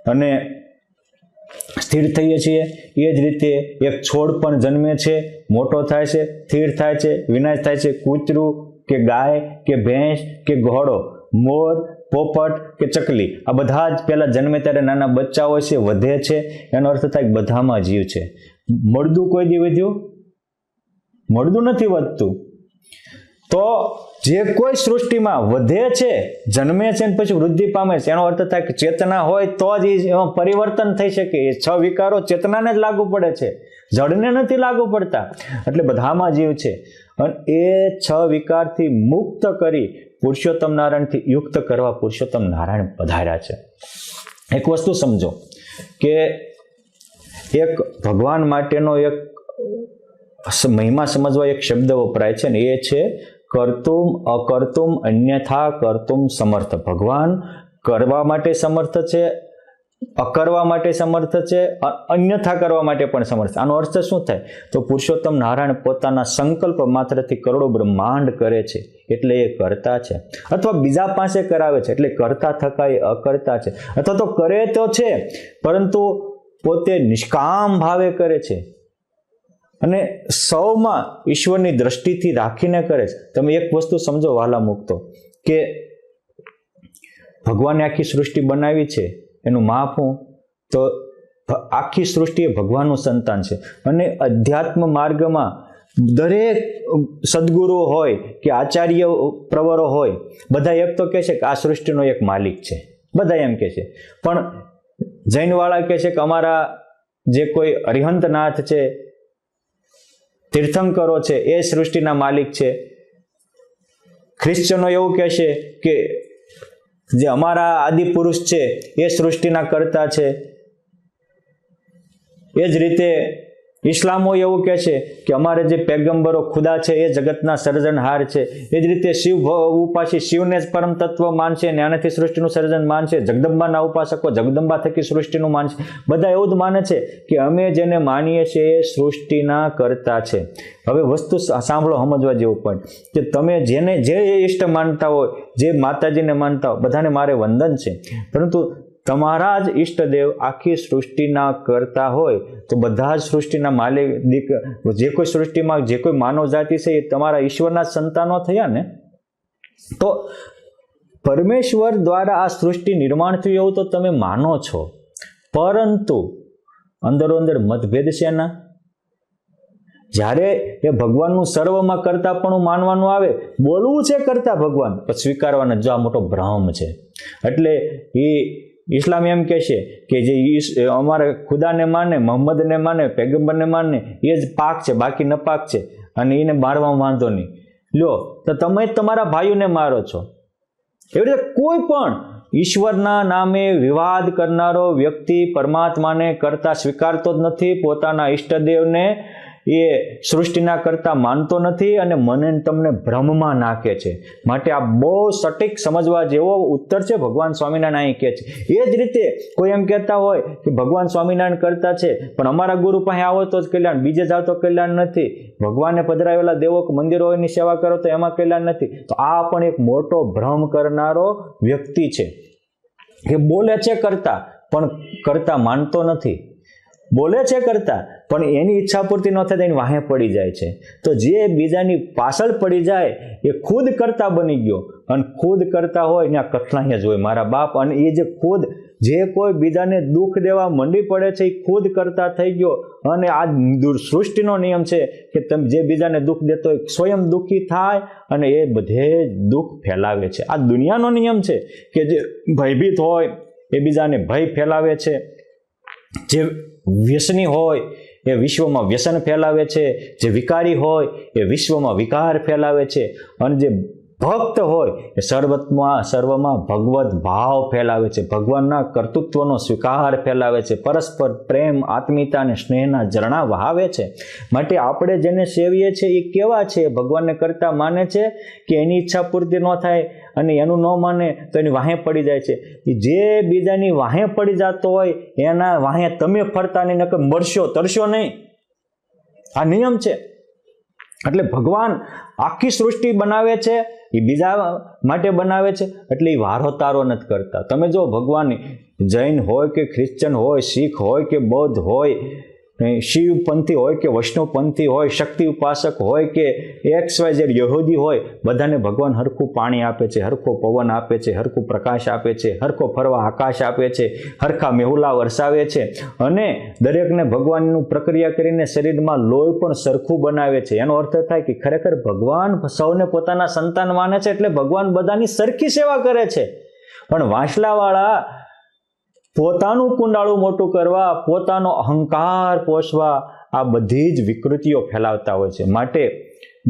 અને સ્થિર થઈએ છીએ. એ જ રીતે એક છોડ પણ જન્મે છે, મોટો થાય છે, સ્થિર થાય છે, વિનાશ થાય છે. કૂતરું કે ગાય કે ભેંસ કે ઘોડો, મોર, પોપટ કે ચકલી, આ બધા જ પહેલા જન્મે ત્યારે નાના બચ્ચા હોય છે, વધે છે. એનો અર્થ થાય બધામાં જીવ છે. મળદું કોઈ દી વધ્યું? મળદું નથી વધતું. તો જે કોઈ સૃષ્ટિમાં વધે છે, જન્મે છે અને પછી વૃદ્ધિ પામે છે, એનો અર્થ થાય કે ચેતના હોય તો જ એમાં પરિવર્તન થઈ શકે. એ 6 વિકારો ચેતનાને જ લાગુ પડે છે, જડને નથી લાગુ પડતા. એટલે બધામાં જીવ છે. અને એ 6 વિકારથી મુક્ત કરી પુરુષોત્તમ નારાયણથી યુક્ત કરવા પુરુષોત્તમ નારાયણ પધાર્યા છે. એક વસ્તુ સમજો કે એક ભગવાન માટેનો એક મહિમા સમજવા એક શબ્દ વપરાય છે ને એ છે કર્તુમ અકર્તુમ અન્યથા કર્તુમ સમર્થ. ભગવાન કરવા માટે સમર્થ છે, અકરવા માટે સમર્થ છે, અન્યથા કરવા માટે પણ સમર્થ. આનો અર્થ શું થાય? તો પુરુષોત્તમ નારાયણ પોતાના સંકલ્પ માત્રથી કરોડો બ્રહ્માંડ કરે છે એટલે એ કરતા છે, અથવા બીજા પાસે કરાવે છે એટલે કરતા થકા એ અકર્તા છે, અથવા તો કરે તો છે પરંતુ પોતે નિષ્કામ ભાવે કરે છે અને સૌમાં ઈશ્વરની દ્રષ્ટિથી રાખીને કરે છે. તમે એક વસ્તુ સમજો વાલા મુક્તો, કે ભગવાને આખી સૃષ્ટિ બનાવી છે, એનું માપ હું? તો આખી સૃષ્ટિ એ ભગવાનનું સંતાન છે. અને અધ્યાત્મ માર્ગમાં દરેક સદગુરુ હોય કે આચાર્ય પ્રવરો હોય, બધા એક તો કહે છે કે આ સૃષ્ટિનો એક માલિક છે, બધા એમ કહે છે. પણ જૈનવાળા કહે છે કે અમારા જે કોઈ અરિહંતનાથ છે, તીર્થંકરો છે, એ સૃષ્ટિના માલિક છે. ખ્રિશ્ચનો એવું કહે છે કે જે અમારા આદિપુરુષ છે એ સૃષ્ટિના કર્તા છે. એ જ રીતે ઇસ્લામો એવું કહે છે કે અમારે જે પેગંબરો ખુદા છે એ જગતના સર્જનહાર છે. એ જ રીતે શિવ ઉપાસી શિવને જ પરમ તત્વ માનશે અને આનાથી સૃષ્ટિનું સર્જન માનશે. જગદંબાના ઉપાસકો જગદંબા થકી સૃષ્ટિનું માનશે. બધા એવું જ માને છે કે અમે જેને માનીએ છીએ એ સૃષ્ટિના કર્તા છે. હવે વસ્તુ સાંભળો, સમજવા જેવું પોઈન્ટ કે તમે જેને જે ઈષ્ટ માનતા હોય, જે માતાજીને માનતા હોય, બધાને મારે વંદન છે. પરંતુ તમારા જ ઈષ્ટદેવ આખી સૃષ્ટિના કરતા હોય તો બધા જ સૃષ્ટિના માલિક, જે કોઈ સૃષ્ટિમાં જે કોઈ માનવ જાતિ છે એ તમારા ઈશ્વરના સંતાનો થયા ને. તો પરમેશ્વર દ્વારા આ સૃષ્ટિ નિર્માણ થયું એવું તો તમે માનો છો, પરંતુ અંદરો અંદર મતભેદ છે ના. જ્યારે એ ભગવાનનું સર્વમાં કરતા પણ માનવાનું આવે, બોલવું છે કરતા ભગવાન, પણ સ્વીકારવાનો જો આ મોટો ભ્રમ છે. એટલે એ ઇસ્લામ એમ કહે છે કે જે અમારે ખુદાને માને, મોહમ્મદને માને, પેગમ્બરને માને એ જ પાક છે, બાકી નપાક છે, અને એને મારવામાં વાંધો નહીં. લ્યો તો તમે તમારા ભાઈઓને મારો છો. એવી રીતે કોઈ પણ ઈશ્વરના નામે વિવાદ કરનારો વ્યક્તિ પરમાત્માને કરતા સ્વીકારતો જ નથી, પોતાના ઈષ્ટદેવને એ સૃષ્ટિના કરતા માનતો નથી, અને મને તમને ભ્રમમાં નાખે છે. માટે આ બહુ સટીક સમજવા જેવો ઉત્તર છે ભગવાન સ્વામિનારાયણ અહીં કહે છે. એ જ રીતે કોઈ એમ કહેતા હોય કે ભગવાન સ્વામિનારાયણ કરતા છે પણ અમારા ગુરુ પાસે આવો તો જ કલ્યાણ, બીજે જાવ તો કલ્યાણ નથી. ભગવાનને પધરાવેલા દેવો મંદિરોની સેવા કરો તો એમાં કલ્યાણ નથી. તો આ પણ એક મોટો ભ્રમ કરનારો વ્યક્તિ છે. એ બોલે છે કરતા પણ કરતા માનતો નથી. બોલે છે કરતા પણ એની ઈચ્છા પૂર્તિ ન થાય તો એની વાહે પડી જાય છે. તો જે બીજાની પાછળ પડી જાય એ ખુદ કરતા બની ગયો, અને ખુદ કરતા હોય ત્યાં કઠણાઈ જ હોય મારા બાપ. અને એ જે ખુદ જે કોઈ બીજાને દુઃખ દેવા મંડી પડે છે એ ખુદ કરતા થઈ ગયો. અને આ સૃષ્ટિનો નિયમ છે કે તમે જે બીજાને દુઃખ દેતો હોય સ્વયં દુઃખી થાય અને એ બધે દુઃખ ફેલાવે છે. આ દુનિયાનો નિયમ છે કે જે ભયભીત હોય એ બીજાને ભય ફેલાવે છે. જે વ્યસની હોય એ વિશ્વમાં વ્યસન ફેલાવે છે. જે વિકારી હોય એ વિશ્વમાં વિકાર ફેલાવે છે. અને જે ભક્ત હોય એ સર્વમાં ભગવત ભાવ ફેલાવે છે. ભગવાનના કર્તૃત્વનો સ્વીકાર ફેલાવે છે. પરસ્પર પ્રેમ, આત્મીયતા અને સ્નેહના ઝરણા વહાવે છે. માટે આપણે જેને સેવીએ છીએ એ કેવા છે? ભગવાનને કરતા માને છે કે એની ઈચ્છા પૂર્તિ ન થાય અને એનું ન માને તો એની વાહે પડી જાય છે. જે બીજાની વાહે પડી જતો હોય એના વાહે તમે ફરતા નહીં, નકર મરશો, તરશો નહીં. આ નિયમ છે. એટલે ભગવાન આખી સૃષ્ટિ બનાવે છે એ બીજા માટે બનાવે છે, એટલે એ વારો તારો નથી કરતા. તમે જો ભગવાન જૈન હોય કે ખ્રિશ્ચન હોય, શીખ હોય કે બૌદ્ધ હોય, શિવપંથી હોય કે વૈષ્ણવપંથી હોય, શક્તિ ઉપાસક હોય કે XYZ યહૂદી હોય, બધાને ભગવાન હરખું પાણી આપે છે, હરખો પવન આપે છે, હરખું પ્રકાશ આપે છે, હરખો ફરવા આકાશ આપે છે, હરખા મેહુલા વરસાવે છે. અને દરેકને ભગવાનનું પ્રક્રિયા કરીને શરીરમાં લોહી પણ સરખું બનાવે છે. એનો અર્થ થાય કે ખરેખર ભગવાન સૌને પોતાના સંતાન માને છે, એટલે ભગવાન બધાની સરખી સેવા કરે છે. પણ વાંસલાવાળા પોતાનું કુંડાળું મોટું કરવા, પોતાનો અહંકાર પોષવા આ બધી જ વિકૃતિઓ ફેલાવતા હોય છે. માટે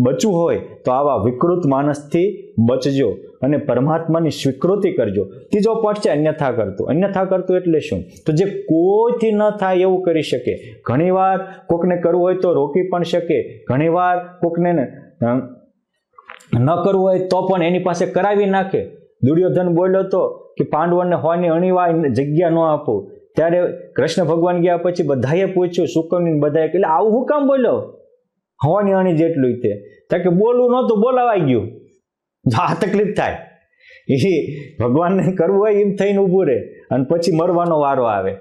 બચવું હોય તો આવા વિકૃત માણસથી બચજો અને પરમાત્માની સ્વીકૃતિ કરજો. ત્રીજો પોઈન્ટ છે અન્યથા કરતું. અન્યથા કરતું એટલે શું? તો જે કોઈથી ન થાય એવું કરી શકે. ઘણીવાર કોકને કરવું હોય તો રોકી પણ શકે. ઘણીવાર કોકને ન કરવું હોય તો પણ એની પાસે કરાવી નાખે. દુર્યોધન બોલ્યો તો કે પાંડવોને હોવાની અણીવાય જગ્યા ન આપો. ત્યારે કૃષ્ણ ભગવાન ગયા પછી બધાએ પૂછ્યું, સુકવની બધાએ, એટલે આવું હું કામ બોલ્યો? હોવાની અણી જેટલું તે કે બોલવું નહોતું, બોલાવાઈ ગયું. આ તકલીફ થાય. એ ભગવાનને કરવું હોય એમ થઈને ઊભું રહે અને પછી મરવાનો વારો આવે.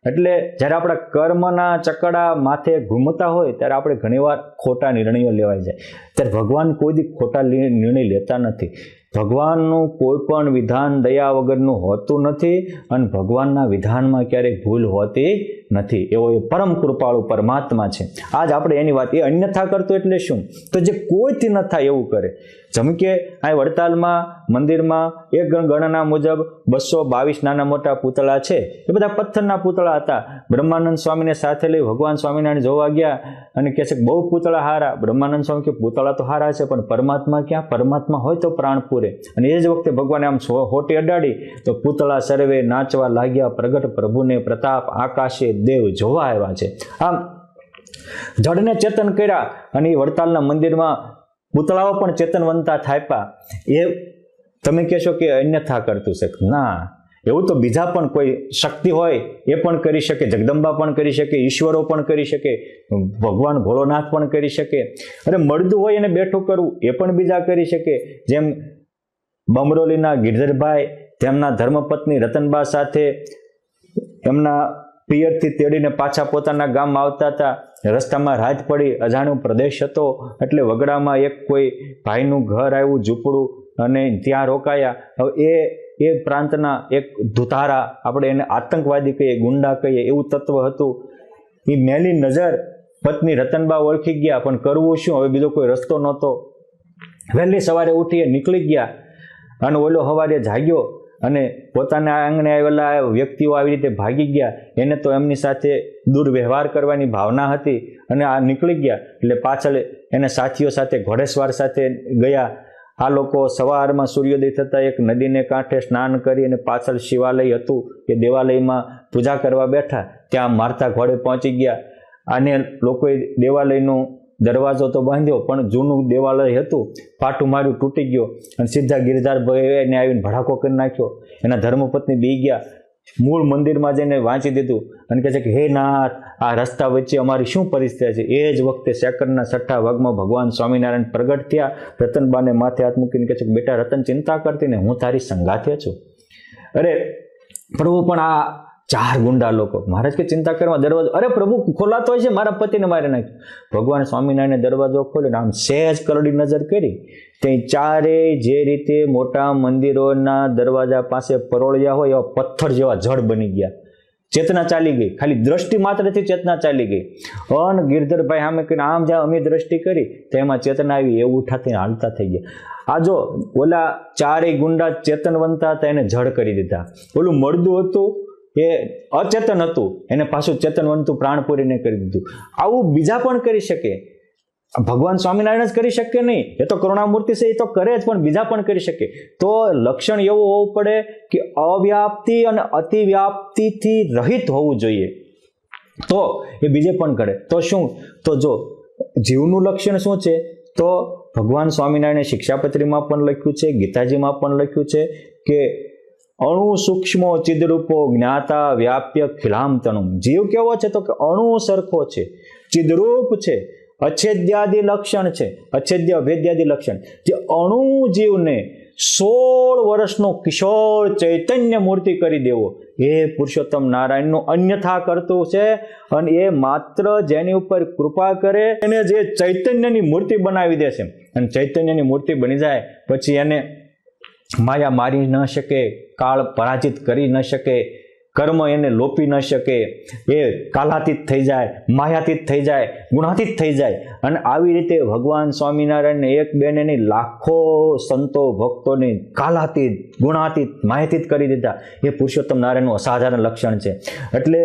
એટલે જ્યારે આપણા કર્મના ચકડા માથે ઘૂમતા હોય ત્યારે આપણે ઘણીવાર ખોટા નિર્ણયો લેવાઈ જાય. ત્યારે ભગવાન કોઈ દી ખોટા નિર્ણય લેતા નથી. ભગવાનનું કોઈ પણ વિધાન દયા વગરનું હોતું નથી અને ભગવાનના વિધાનમાં ક્યારેય ભૂલ હોતી નથી. એવો એ પરમ કૃપાળુ પરમાત્મા છે. આજ આપણે એની વાત, એ અન્યથા કરતો એટલે શું? તો જે કોઈથી ન થાય એવું કરે. જેમ કે આ વડતાલમાં મંદિરમાં એક ગણના મુજબ 222 નાના મોટા પૂતળા છે. એ બધા પથ્થરના પૂતળા હતા. બ્રહ્માનંદ સ્વામીને સાથે લઈ ભગવાન સ્વામિનારાયણ જોવા ગયા અને કહે છે કે બહુ પૂતળા હારા. બ્રહ્માનંદ સ્વામી કે પૂતળા તો હારા છે, પણ પરમાત્મા ક્યાં? પરમાત્મા હોય તો પ્રાણ પૂરે. અને એ જ વખતે ભગવાને આમ હોટી અડાડી તો પૂતળા સર્વે નાચવા લાગ્યા, પ્રગટ પ્રભુને પ્રતાપ, આકાશે દેવ જોવા આવ્યા છે. આમ જડને ચેતન કર્યા અને એ વડતાલના મંદિરમાં પૂતળાઓ પણ ચેતનવંતા થાપ્યા. એ તમે કહેશો કે અન્યથા કરતું છે. ના, એવું તો બીજા પણ કોઈ શક્તિ હોય એ પણ કરી શકે, જગદંબા પણ કરી શકે, ઈશ્વરો પણ કરી શકે, ભગવાન ભોળોનાથ પણ કરી શકે. અરે મળદું હોય એને બેઠું કરવું એ પણ બીજા કરી શકે. જેમ બમરોલીના ગિરધરભાઈ તેમના ધર્મપત્ની રતનબા સાથે એમના પિયરથી તેડીને પાછા પોતાના ગામમાં આવતા હતા. રસ્તામાં રાત પડી, અજાણ્યો પ્રદેશ હતો એટલે વગડામાં એક કોઈ ભાઈનું ઘર આવ્યું, ઝૂંપડું, અને ત્યાં રોકાયા. હવે એ પ્રાંતના એક ધુતારા, આપણે એને આતંકવાદી કહીએ, ગુંડા કહીએ, એવું તત્વ હતું. એ મેલી નજર પત્ની રતનબા ઓળખી ગયા, પણ કરવું શું? હવે બીજો કોઈ રસ્તો નહોતો. વહેલી સવારે ઉઠીએ નીકળી ગયા અને ઓલો સવારે જાગ્યો અને પોતાના આંગણે આવેલા વ્યક્તિઓ આવી રીતે ભાગી ગયા. એને તો એમની સાથે દુર્વ્યવહાર કરવાની ભાવના હતી અને આ નીકળી ગયા. એટલે પાછળ એને સાથીઓ સાથે ઘોડેસવાર સાથે ગયા. આ લોકો સવારમાં સૂર્યોદય થતાં એક નદીને કાંઠે સ્નાન કરી અને પાછળ શિવાલય હતું એ દેવાલયમાં પૂજા કરવા બેઠા. ત્યાં મારતા ઘોડે પહોંચી ગયા. આને લોકોએ દેવાલયનું દરવાજો તો બાંધ્યો, પણ જૂનું દેવાલય હતું, પાટું માર્યું, તૂટી ગયો અને સીધા ગિરધારભાઈને આવીને ભડાકો કરી નાખ્યો. એના ધર્મપત્ની બી ગયા. મૂળ મંદિરમાં જઈને વાંચી દીધું અને કહે છે કે હે નાથ, આ રસ્તા વચ્ચે અમારી શું પરિસ્થિતિ છે? એ જ વખતે સેકન્ડના 6 ભાગમાં ભગવાન સ્વામિનારાયણ પ્રગટ થયા. રતનબાને માથે હાથ મૂકીને કહે છે કે બેટા રતન, ચિંતા કરતી ને, હું તારી સંગાથે છું. અરે પ્રભુ, પણ આ 4 ગુંડા લોકો, મહારાજ કે ચિંતા કરવા દરવાજો, અરે પ્રભુ ખોલાતો હોય છે, મારા પતિને મારી નાખ્યો. ભગવાન સ્વામિનારાયણે દરવાજો ખોલ્યો, આમ સહેજ કરડી નજર કરી. ત્યાં ચારેય જે રીતે મોટા મંદિરોના દરવાજા પાસે પરોળ્યા હોય એવા પથ્થર જેવા જડ બની ગયા. ચેતના ચાલી ગઈ, ખાલી દ્રષ્ટિ માત્રથી ચેતના ચાલી ગઈ. અન ગિરધરભાઈ સામે કહીને આમ જ્યાં અમે દ્રષ્ટિ કરી તો એમાં ચેતના આવી, એવું ઉઠાથી હાલતા થઈ ગયા. આ જો ઓલા 4 ગુંડા ચેતનવંતા હતા, એને જડ કરી દીધા. ઓલું મળદું હતું એ અચેતન હતું, એને પાછું ચેતનવંતું પ્રાણ પૂરીને કરી દીધું. આવું બીજા પણ કરી શકે. ભગવાન સ્વામિનારાયણ જ કરી શકે નહીં, એ તો કરુણામૂર્તિ છે, એ તો કરે જ, પણ બીજા પણ કરી શકે. તો લક્ષણ એવું હોવું પડે કે અવ્યાપ્તિ અને અતિવ્યાપ્તિથી રહિત હોવું જોઈએ, તો એ બીજે પણ કરે. તો શું? તો જો જીવનું લક્ષણ શું છે, તો ભગવાન સ્વામિનારાયણે શિક્ષાપત્રીમાં પણ લખ્યું છે, ગીતાજીમાં પણ લખ્યું છે કે અણુ સૂક્ષ્મો ચિદરૂપો જ્ઞાતા વ્યાપ્ય ખિલામતણું. જીવ કેવો છે? તો કે અણુ સરખો છે, ચિદરૂપ છે, અછેદ્યાદિ લક્ષણ છે, અછેદ્ય અભેદ્યાદિ લક્ષણ. જે અણુ જીવને 16 વર્ષનો કિશોર ચૈતન્ય મૂર્તિ કરી દેવો, એ પુરુષોત્તમ નારાયણનું અન્યથા કરતું છે. અને એ માત્ર જેની ઉપર કૃપા કરે એને જે ચૈતન્યની મૂર્તિ બનાવી દે છે. અને ચૈતન્યની મૂર્તિ બની જાય પછી એને માયા મારી ન શકે, કાળ પરાજિત કરી ન શકે, કર્મ એને લોપી ન શકે, એ કાલાતીત થઈ જાય, માયાતીત થઈ જાય, ગુણાતીત થઈ જાય. અને આવી રીતે ભગવાન સ્વામિનારાયણને એક બેન એની લાખો સંતો ભક્તોને કાલાતીત, ગુણાતીત, માયાતીત કરી દીધા. એ પુરુષોત્તમ નારાયણનું અસાધારણ લક્ષણ છે. એટલે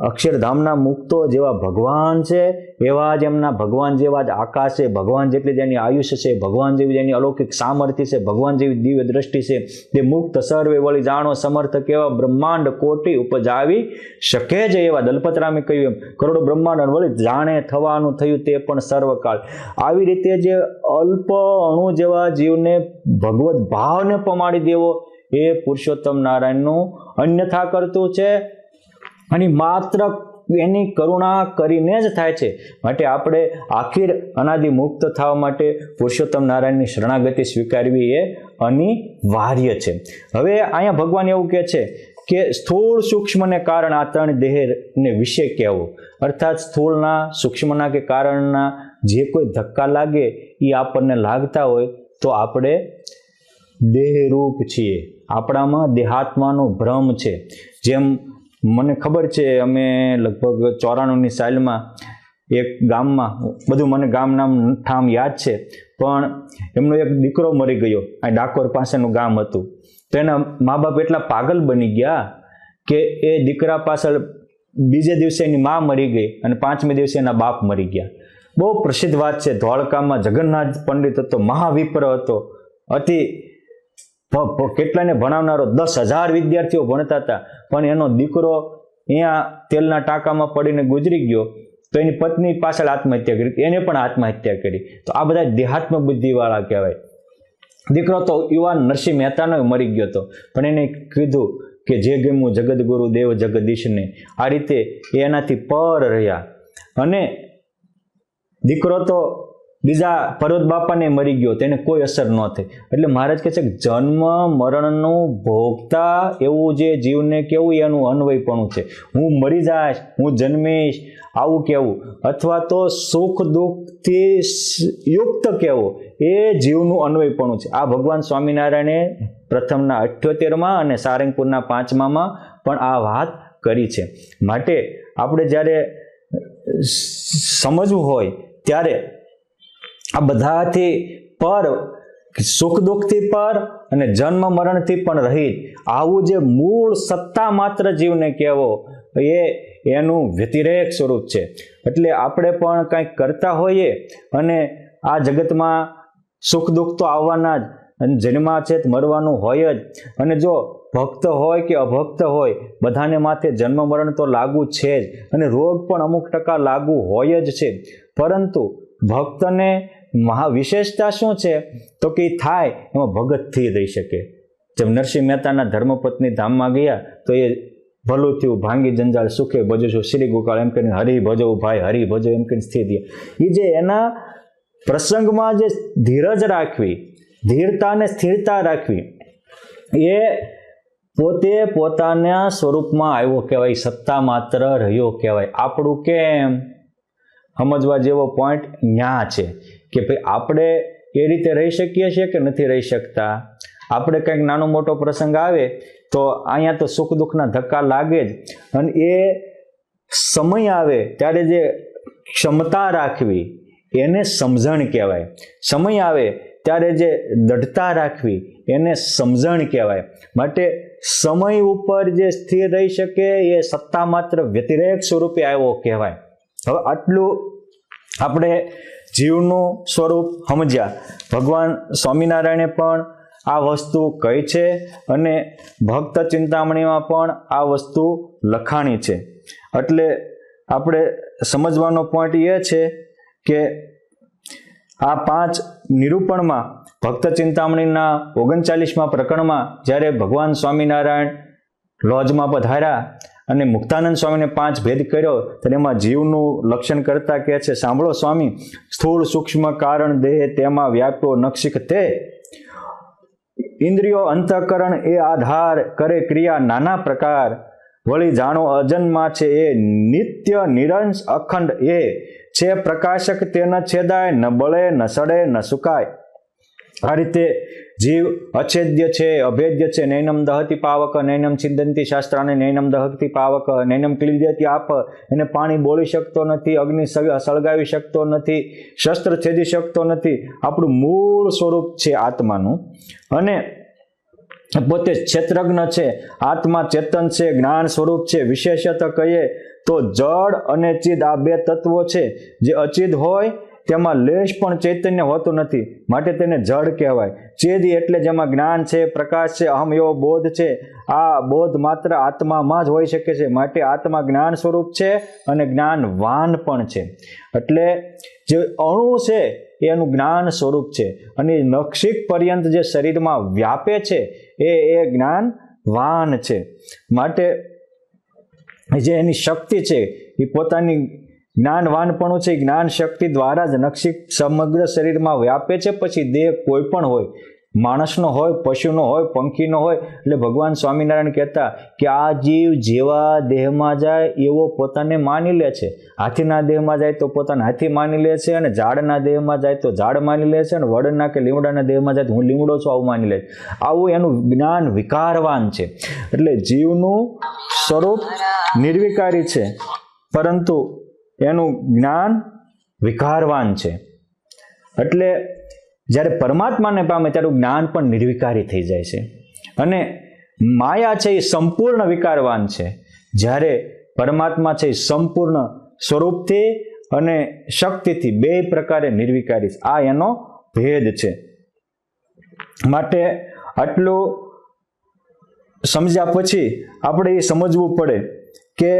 અક્ષરધામના મુક્તો જેવા ભગવાન છે એવા જ એમના ભગવાન જેવા જ આકાશ છે, ભગવાન જેટલી જેની આયુષ્ય છે, ભગવાન જેવી જેની અલૌકિક સામર્થ્ય છે, ભગવાન જેવી દિવ્ય દ્રષ્ટિ છે. તે મુક્ત સર્વે વળી જાણો સમર્થક એવા બ્રહ્માંડ કોટી ઉપજાવી શકે છે. એવા દલપતરામે કહ્યું એમ કરોડો બ્રહ્માંડ વળી જાણે થવાનું થયું તે પણ સર્વકાળ. આવી રીતે જે અલ્પ અણુ જેવા જીવને ભગવત ભાવને પમાડી દેવો એ પુરુષોત્તમ નારાયણનું અન્યથા કરતું છે. અને માત્ર એની કરુણા કરીને જ થાય છે. માટે આપણે આખીર અનાદિ મુક્ત થવા માટે પુરુષોત્તમ નારાયણની શરણાગતિ સ્વીકારવી એ અનિવાર્ય છે. હવે અહીંયા ભગવાન એવું કહે છે કે સ્થૂળ સૂક્ષ્મને કારણ આ 3 દેહને વિશે કહેવું. અર્થાત સ્થૂળના, સૂક્ષ્મના કે કારણના જે કોઈ ધક્કા લાગે એ આપણને લાગતા હોય તો આપણે દેહરૂપ છીએ, આપણામાં દેહાત્માનો ભ્રમ છે. જેમ મને ખબર છે, અમે લગભગ 94ની સાલમાં એક ગામમાં, બધું મને ગામ નામ ઠામ યાદ છે, પણ એમનો એક દીકરો મરી ગયો. આ ડાકોર પાસેનું ગામ હતું. તો એના મા બાપ એટલા પાગલ બની ગયા કે એ દીકરા પાછળ બીજે દિવસે એની મા મરી ગઈ અને 5મે દિવસે એના બાપ મરી ગયા. બહુ પ્રસિદ્ધ વાત છે. ધોળકામાં જગન્નાથ પંડિત હતો, મહાવિપ્ર હતો, અતિ કેટલાને ભણાવનારો, 10,000 વિદ્યાર્થીઓ ભણતા હતા, પણ એનો દીકરો અહીંયા તેલના ટાંકામાં પડીને ગુજરી ગયો. તો એની પત્ની પાછળ આત્મહત્યા કરી, એને પણ આત્મહત્યા કરી. તો આ બધા દેહાત્મ બુદ્ધિવાળા કહેવાય. દીકરો તો યુવાન નરસિંહ મહેતાનો મરી ગયો હતો, પણ એને કીધું કે જે ગમ્યું જગદગુરુ દેવ જગદીશને. આ રીતે એનાથી પર રહ્યા. અને દીકરો તો બીજા પર્વત બાપાને મરી ગયો, તેને કોઈ અસર ન થઈ. એટલે મહારાજ કહે છે કે જન્મ મરણનું ભોગતા એવું જે જીવને કેવું એનું અન્વયપણું છે. હું મરી જઈશ, હું જન્મીશ, આવું કહેવું, અથવા તો સુખ દુઃખથી યુક્ત કહેવું, એ જીવનું અન્વયપણું છે. આ ભગવાન સ્વામિનારાયણે પ્રથમના 78માં અને સારંગપુરના 5મામાં પણ આ વાત કરી છે. માટે આપણે જ્યારે સમજવું હોય ત્યારે આ બધાથી પર, સુખ દુઃખથી પર અને જન્મ મરણથી પણ રહિત આવું જે મૂળ સત્તા માત્ર જીવને કહેવો, એનું વ્યતિરેક સ્વરૂપ છે. એટલે આપણે પણ કંઈક કરતા હોઈએ અને આ જગતમાં સુખ દુઃખ તો આવવાના જ, અને જન્મા છે મરવાનું હોય જ. અને જો ભક્ત હોય કે અભક્ત હોય, બધાને માથે જન્મ મરણ તો લાગુ છે જ, અને રોગ પણ અમુક ટકા લાગુ હોય જ છે. પરંતુ ભક્તને વિશેષતા શું છે તો કે થાય એમાં ભગતથી રહી શકે. જેમ નરસિંહ મહેતાના ધર્મપત્ની ધામમાં ગયા તો એ ભલું થયું, ભાંગી જંજાળ સુખે ભજો છો શ્રી ગોકાળ એમ કરીને હરિ ભજો ભાઈ, હરિ ભજો એમ કરીને સ્થિતિ. એ જે એના પ્રસંગમાં જે ધીરજ રાખવી, ધીરતા અને સ્થિરતા રાખવી, એ પોતે પોતાના સ્વરૂપમાં આવ્યો કહેવાય, સત્તા માત્ર રહ્યો કહેવાય. આપણું કેમ સમજવા જેવો પોઈન્ટ ન્યા છે કે ભાઈ આપણે એ રીતે રહી શકીએ છીએ કે નથી રહી શકતા. આપણે કંઈક નાનો મોટો પ્રસંગ આવે તો અહીંયા તો સુખ દુઃખના ધક્કા લાગે જ, અને એ સમય આવે ત્યારે જે ક્ષમતા રાખવી એને સમજણ કહેવાય. સમય આવે ત્યારે જે દઢતા રાખવી એને સમજણ કહેવાય. માટે સમય ઉપર જે સ્થિર રહી શકે એ સત્તા માત્ર વ્યતિરેક સ્વરૂપે આવ્યો કહેવાય. હવે આટલું આપણે જીવનું સ્વરૂપ સમજ્યા. ભગવાન સ્વામિનારાયણે પણ આ વસ્તુ કહી છે અને ભક્ત ચિંતામણીમાં પણ આ વસ્તુ લખાણી છે. એટલે આપણે સમજવાનો પોઈન્ટ એ છે કે આ 5 નિરૂપણમાં ભક્ત ચિંતામણીના 39મા પ્રકરણમાં જ્યારે ભગવાન સ્વામિનારાયણ લોજમાં પધાર્યા અને મુક્તાનંદ સ્વામીને 5 ભેદ કર્યો, તો એમાં જીવનું લક્ષણ કરતા કહે છે, સાંભળો સ્વામી, સ્થૂળ સૂક્ષ્મ કારણ દેહ તેમાં વ્યાપ્યો નક્ષિક તે, ઇન્દ્રિયો અંતઃકરણ એ આધાર કરે ક્રિયા નાના પ્રકાર, વળી જાણો અજન્મા છે એ નિત્ય નિરંશ અખંડ એ છે પ્રકાશક તે ન છેદાય, ન બળે ન સડે ન સુકાય. આ રીતે જીવ અછેદ્ય છે, અભેદ્ય છે. નૈનમ દહતી પાવક, નૈનમ છિદ્દંતી શાસ્ત્રાને, નૈનમ દહતી પાવક, નૈનમ ક્લિદ્યતી આપ. એને પાણી બોળી શકતો નથી, અગ્નિ સળગાવી શકતો નથી, શસ્ત્ર છેદી શકતો નથી. આપણું મૂળ સ્વરૂપ છે આત્માનું, અને પોતે ક્ષેત્રજ્ઞ છે. આત્મા ચેતન છે, જ્ઞાન સ્વરૂપ છે. વિશેષત કહીએ તો જડ અને ચિદ આ 2 તત્વો છે. જે અચિદ હોય તેમાં લેશ પણ ચૈતન્ય હોતું નથી, માટે તેને જડ કહેવાય. ચેદ એટલે જેમાં જ્ઞાન છે, પ્રકાશ છે, અહમ એવો બોધ છે. આ બોધ માત્ર આત્મામાં જ હોઈ શકે છે, માટે આત્મા જ્ઞાન સ્વરૂપ છે અને જ્ઞાનવાન પણ છે. એટલે જે અણુ છે એનું જ્ઞાન સ્વરૂપ છે, અને નખશિક પર્યંત જે શરીરમાં વ્યાપે છે એ જ્ઞાનવાન છે. માટે જે એની શક્તિ છે એ પોતાની જ્ઞાનવાનપણું છે, જ્ઞાન શક્તિ દ્વારા જ નખશિક સમગ્ર શરીરમાં વ્યાપે છે. પછી દેહ કોઈ પણ હોય માણસનો હોય, પશુનો હોય, પંખીનો હોય. એટલે ભગવાન સ્વામિનારાયણ કહેતા કે આ જીવ જેવા દેહમાં જાય એવો પોતાને માની લે છે. હાથીના દેહમાં જાય તો પોતાને હાથી માની લે છે, અને ઝાડના દેહમાં જાય તો ઝાડ માની લે છે, અને વડના કે લીમડાના દેહમાં જાય તો હું લીમડો છું આવું માની લે છે. આવું એનું જ્ઞાન વિકારવાન છે. એટલે જીવનું સ્વરૂપ નિર્વિકારી છે, પરંતુ એનું જ્ઞાન વિકારવાન છે. એટલે જ્યારે પરમાત્માને પામે ત્યારે જ્ઞાન પણ નિર્વિકારી થઈ જાય છે. અને માયા છે એ સંપૂર્ણ વિકારવાન છે, જ્યારે પરમાત્મા છે એ સંપૂર્ણ સ્વરૂપથી અને શક્તિથી બે પ્રકારે નિર્વિકારી છે. આ એનો ભેદ છે. માટે આટલું સમજ્યા પછી આપણે એ સમજવું પડે કે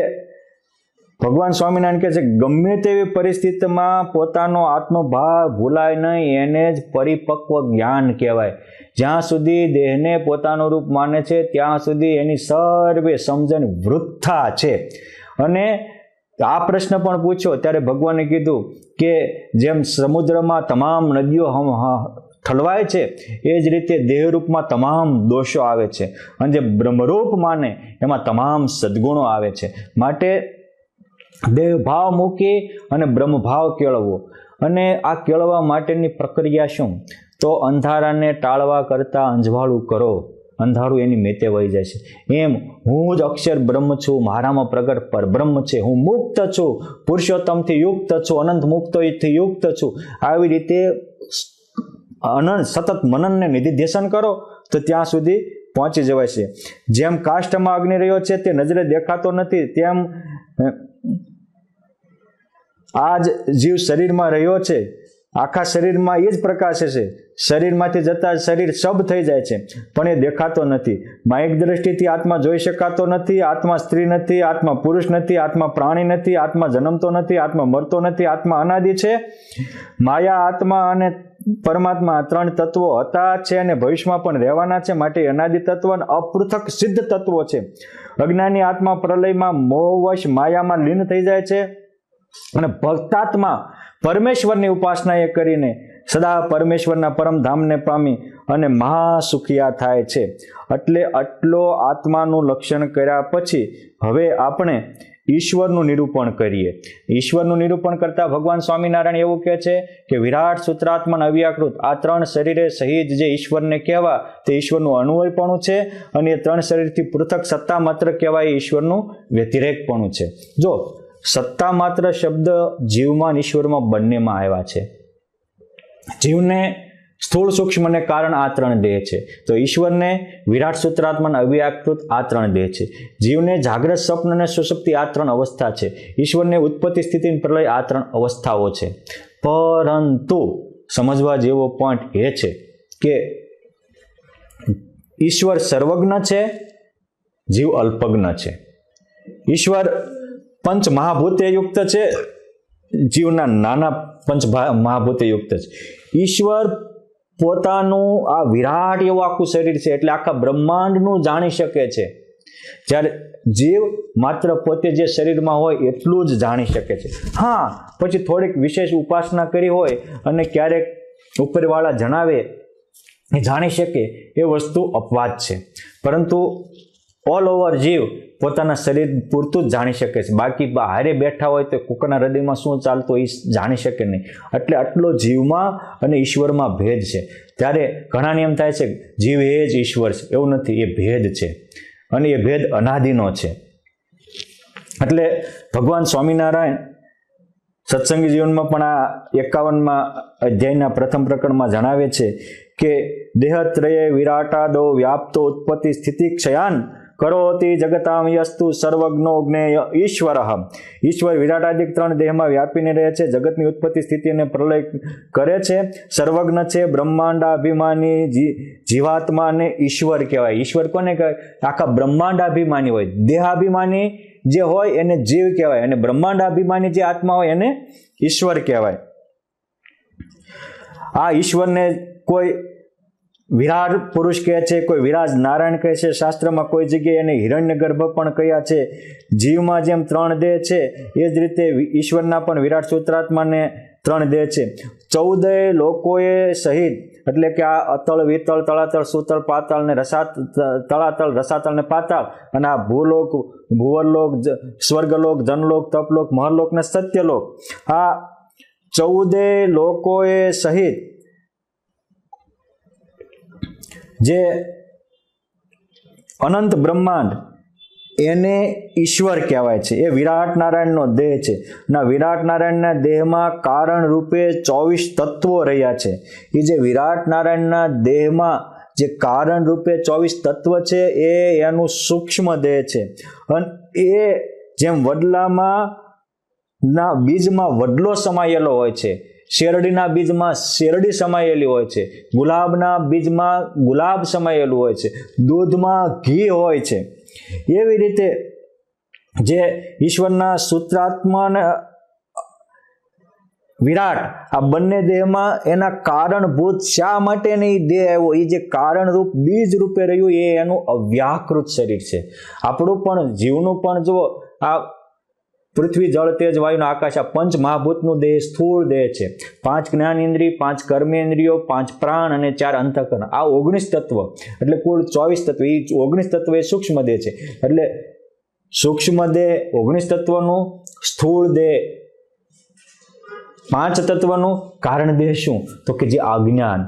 ભગવાન સ્વામિનારાયણ કહે છે ગમે તેવી પરિસ્થિતિમાં પોતાનો આત્મભાવ ભૂલાય નહીં, એને જ પરિપક્વ જ્ઞાન કહેવાય. જ્યાં સુધી દેહને પોતાનું રૂપ માને છે ત્યાં સુધી એની સર્વે સમજણ વૃથા છે. અને આ પ્રશ્ન પણ પૂછ્યો ત્યારે ભગવાને કીધું કે જેમ સમુદ્રમાં તમામ નદીઓ ઠલવાય છે એ જ રીતે દેહરૂપમાં તમામ દોષો આવે છે, અને જે બ્રહ્મરૂપ માને એમાં તમામ સદ્ગુણો આવે છે. માટે દેહ ભાવ મૂકી અને બ્રહ્મભાવ કેળવવો. અને આ કેળવવા માટેની પ્રક્રિયા શું? તો અંધારાને ટાળવા કરતાં અંજવાળું કરો, અંધારું એની મેતે વહી જાય છે. એમ હું જ અક્ષર બ્રહ્મ છું, મારામાં પ્રગટ પરબ્રહ્મ છે, હું મુક્ત છું, પુરુષોત્તમથી યુક્ત છું, અનંત મુક્તથી યુક્ત છું. આવી રીતે અનંત સતત મનનને નિધિધ્યસન કરો તો ત્યાં સુધી પહોંચી જવાય છે. જેમ કાષ્ઠમાં અગ્નિ રહ્યો છે તે નજરે દેખાતો નથી, તેમ આ જ જીવ શરીરમાં રહ્યો છે, આખા શરીરમાં એ જ પ્રકાશે છે. શરીરમાંથી જતા શરીર શબ થઈ જાય છે, પણ એ દેખાતો નથી. માયિક દ્રષ્ટિથી આત્મા જોઈ શકાતો નથી. આત્મા સ્ત્રી નથી, આત્મા પુરુષ નથી, આત્મા પ્રાણી નથી, આત્મા જન્મતો નથી, આત્મા મરતો નથી, આત્મા અનાદિ છે. માયા, આત્મા અને પરમાત્મા ત્રણ તત્વો હતા છે અને ભવિષ્યમાં પણ રહેવાના છે. માટે અનાદિ તત્વ અને અપૃથક સિદ્ધ તત્વો છે. અજ્ઞાની આત્મા પ્રલયમાં મોહવશ માયામાં લીન થઈ જાય છે, અને ભક્તાત્મા પરમેશ્વરની ઉપાસના એ કરીને સદા પરમેશ્વરના પરમધામને પામી અને મહાસુખિયા થાય છે. એટલે આટલો આત્માનું લક્ષણ કર્યા પછી હવે આપણે ઈશ્વરનું નિરૂપણ કરીએ. ઈશ્વરનું નિરૂપણ કરતા ભગવાન સ્વામિનારાયણ એવું કહે છે કે વિરાટ સૂત્રાત્મન અવ્યાકૃત આ ત્રણ શરીરે સહિત જે ઈશ્વરને કહેવા તે ઈશ્વરનું અન્વયપણું છે, અને એ ત્રણ શરીરથી પૃથક સત્તા માત્ર કહેવાય ઈશ્વરનું વ્યતિરેકપણું છે. જો સત્તા માત્ર શબ્દ જીવમાં ઈશ્વરમાં બંનેમાં આવ્યા છે. જીવને સ્થૂળ સૂક્ષ્મને કારણ આ ત્રણ દેહ છે, તો ઈશ્વરને વિરાટ સૂત્રાત્મન અવ્યાકૃત આ ત્રણ દેહ છે. જીવને જાગ્રત સ્વપ્ન અને સુષુપ્તિ આ ત્રણ અવસ્થા છે. ઈશ્વરને ઉત્પત્તિ સ્થિતિ પ્રલય આ ત્રણ અવસ્થાઓ છે. પરંતુ સમજવા જેવો પોઈન્ટ એ છે કે ઈશ્વર સર્વજ્ઞ છે, જીવ અલ્પજ્ઞ છે. ઈશ્વર પંચ મહાભૂતે યુક્ત છે, જીવના નાના પંચ મહાભૂતે યુક્ત છે. ઈશ્વર પોતાનું આ વિરાટ એવું આખું શરીર છે એટલે આખા બ્રહ્માંડનું જાણી શકે છે, જ્યારે જીવ માત્ર પોતે જે શરીરમાં હોય એટલું જ જાણી શકે છે. હા, પછી થોડીક વિશેષ ઉપાસના કરી હોય અને ક્યારેક ઉપરવાળા જણાવે એ જાણી શકે એ વસ્તુ અપવાદ છે, પરંતુ ઓલ ઓવર જીવ પોતાના શરીર પૂરતું જ જાણી શકે છે. બાકી હારે બેઠા હોય તો કુકરના હૃદયમાં શું ચાલતું એ જાણી શકે નહીં. એટલે આટલો જીવમાં અને ઈશ્વરમાં ભેદ છે. ત્યારે ઘણાને એમ થાય છે જીવ એ જ ઈશ્વર છે, એવું નથી, એ ભેદ છે અને એ ભેદ અનાદિનો છે. એટલે ભગવાન સ્વામિનારાયણ સત્સંગી જીવનમાં પણ આ 51મા અધ્યાયના પ્રથમ પ્રકરણમાં જણાવે છે કે દેહત્રયે વિરાટાદો વ્યાપ્તો ઉત્પત્તિ સ્થિતિ ક્ષયાન કરોતિ જગતામ યસ્તુ સર્વજ્ઞો જ્ઞેય ઈશ્વર. ઈશ્વર વિરાટાદિક ત્રણ દેહમાં વ્યાપીને રહે છે, જગતની ઉત્પત્તિ સ્થિતિ અને પ્રલય કરે છે, સર્વજ્ઞ છે, બ્રહ્માંડાભિમાની જીવાત્માને ઈશ્વર કહેવાય. ઈશ્વર કોને કહેવાય? આખા બ્રહ્માંડાભિમાની હોય. દેહાભિમાની જે હોય એને જીવ કહેવાય, અને બ્રહ્માંડાભિમાની જે આત્મા હોય એને ઈશ્વર કહેવાય. આ ઈશ્વરને કોઈ વિરાટ પુરુષ કહે છે, કોઈ વિરાજ નારાયણ કહે છે. શાસ્ત્રમાં કોઈ જગ્યાએ એને હિરણ્યગર્ભ પણ કહ્યા છે. જીવમાં જેમ ત્રણ દેહ છે એ જ રીતે ઈશ્વરના પણ વિરાટ સૂત્રાત્માને 3 દેહ છે. 14 લોકોએ સહિત એટલે કે આ અતળ વિતળ તળાતળ સુતળ પાતાળ ને તળાતળ રસાતળ ને પાતાળ અને આ ભૂલોક ભુવરલોક સ્વર્ગલોક જનલોક તપલોક મહરલોક ને સત્યલોક, આ 14 લોકોએ સહિત જે અનંત બ્રહ્માંડ એને ઈશ્વર કહેવાય છે. એ વિરાટ નારાયણનો દેહ છે. ના વિરાટ નારાયણના દેહમાં કારણ રૂપે 24 તત્વો રહ્યા છે. એ જે વિરાટ નારાયણના દેહમાં જે કારણ રૂપે 24 તત્વ છે એ એનું સૂક્ષ્મ દેહ છે. અને એ જેમ વડલામાં ના બીજમાં વડલો સમાયેલો હોય છે, શેરડીના બીજમાં શેરડી સમાયેલી હોય છે, ગુલાબના બીજમાં ગુલાબ સમાયેલું હોય છે, દૂધમાં ઘી હોય છે, એવી રીતે જે ઈશ્વરના સૂત્રાત્મા અને વિરાટ આ બંને દેહમાં એના કારણભૂત શા માટે નહીં દેહ આવ્યો, એ જે કારણરૂપ બીજ રૂપે રહ્યું એ એનું અવ્યાકૃત શરીર છે. આપણું પણ જીવનું પણ જો આ પૃથ્વી જળ તેજ વાયુ આકાશ આ પંચ મહાભૂતનું દેહ સ્થૂળ દેહ છે. 5 જ્ઞાનેન્દ્રિય, 5 કર્મેન્દ્રિયો, 5 પ્રાણ અને 4 અંતઃકરણ, આ 19 તત્વ એટલે કુલ 24 તત્વ. એ 19 તત્વ એ સૂક્ષ્મ દેહ છે. એટલે સૂક્ષ્મ દેહ 19 તત્વનું, સ્થૂળ દેહ 5 તત્વનું, કારણ દેહ શું તો કે જે અજ્ઞાન,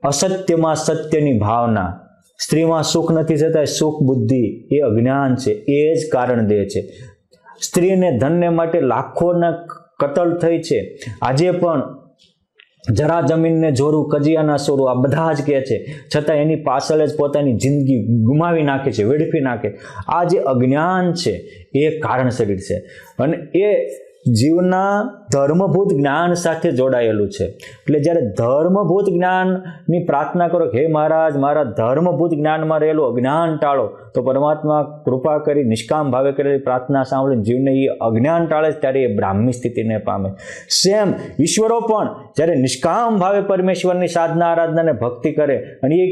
અસત્યમાં સત્યની ભાવના, સ્ત્રીમાં સુખ નથી છતાં સુખ બુદ્ધિ, એ અજ્ઞાન છે, એ જ કારણ દેહ છે. સ્ત્રીને ધનને માટે લાખોના કતલ થઈ છે. આજે પણ જરા જમીનને જોરું, કજિયાના સોરું, આ બધા જ કહે છે, છતાં એની પાછળ જ પોતાની જિંદગી ગુમાવી નાખે છે, વેડફી નાખે. આ જે અજ્ઞાન છે એ કારણ શરીર છે અને એ જીવના ધર્મભૂત જ્ઞાન સાથે જોડાયેલું છે. એટલે જ્યારે ધર્મભૂત જ્ઞાનની પ્રાર્થના કરો, હે મહારાજ મારા ધર્મભૂત જ્ઞાનમાં રહેલું અજ્ઞાન ટાળો, તો પરમાત્મા કૃપા કરી નિષ્કામ ભાવે કરેલી પ્રાર્થના સાંભળીને જીવને એ અજ્ઞાન ટાળે ત્યારે એ બ્રાહ્મી સ્થિતિને પામે. સેમ ઈશ્વરો પણ જ્યારે નિષ્કામ ભાવે પરમેશ્વરની સાધના આરાધનાને ભક્તિ કરે અને એ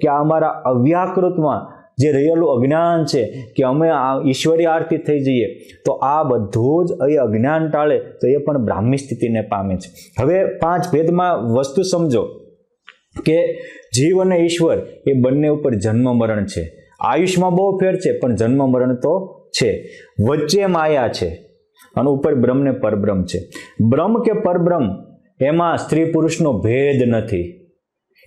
કે આ અમારા અવ્યાકૃતમાં જે રહેલું અજ્ઞાન છે કે અમે આ ઈશ્વરી આરતી થઈ જઈએ, તો આ બધું જ એ અજ્ઞાન ટાળે તો એ પણ બ્રાહ્મી સ્થિતિને પામે છે. હવે 5 ભેદમાં વસ્તુ સમજો કે જીવ અને ઈશ્વર એ બંને ઉપર જન્મ મરણ છે. આયુષ્માં બહુ ફેર છે પણ જન્મ મરણ તો છે. વચ્ચે માયા છે અને ઉપર બ્રહ્મ ને પરબ્રહ્મ છે. બ્રહ્મ કે પરબ્રહ્મ એમાં સ્ત્રી પુરુષનો ભેદ નથી,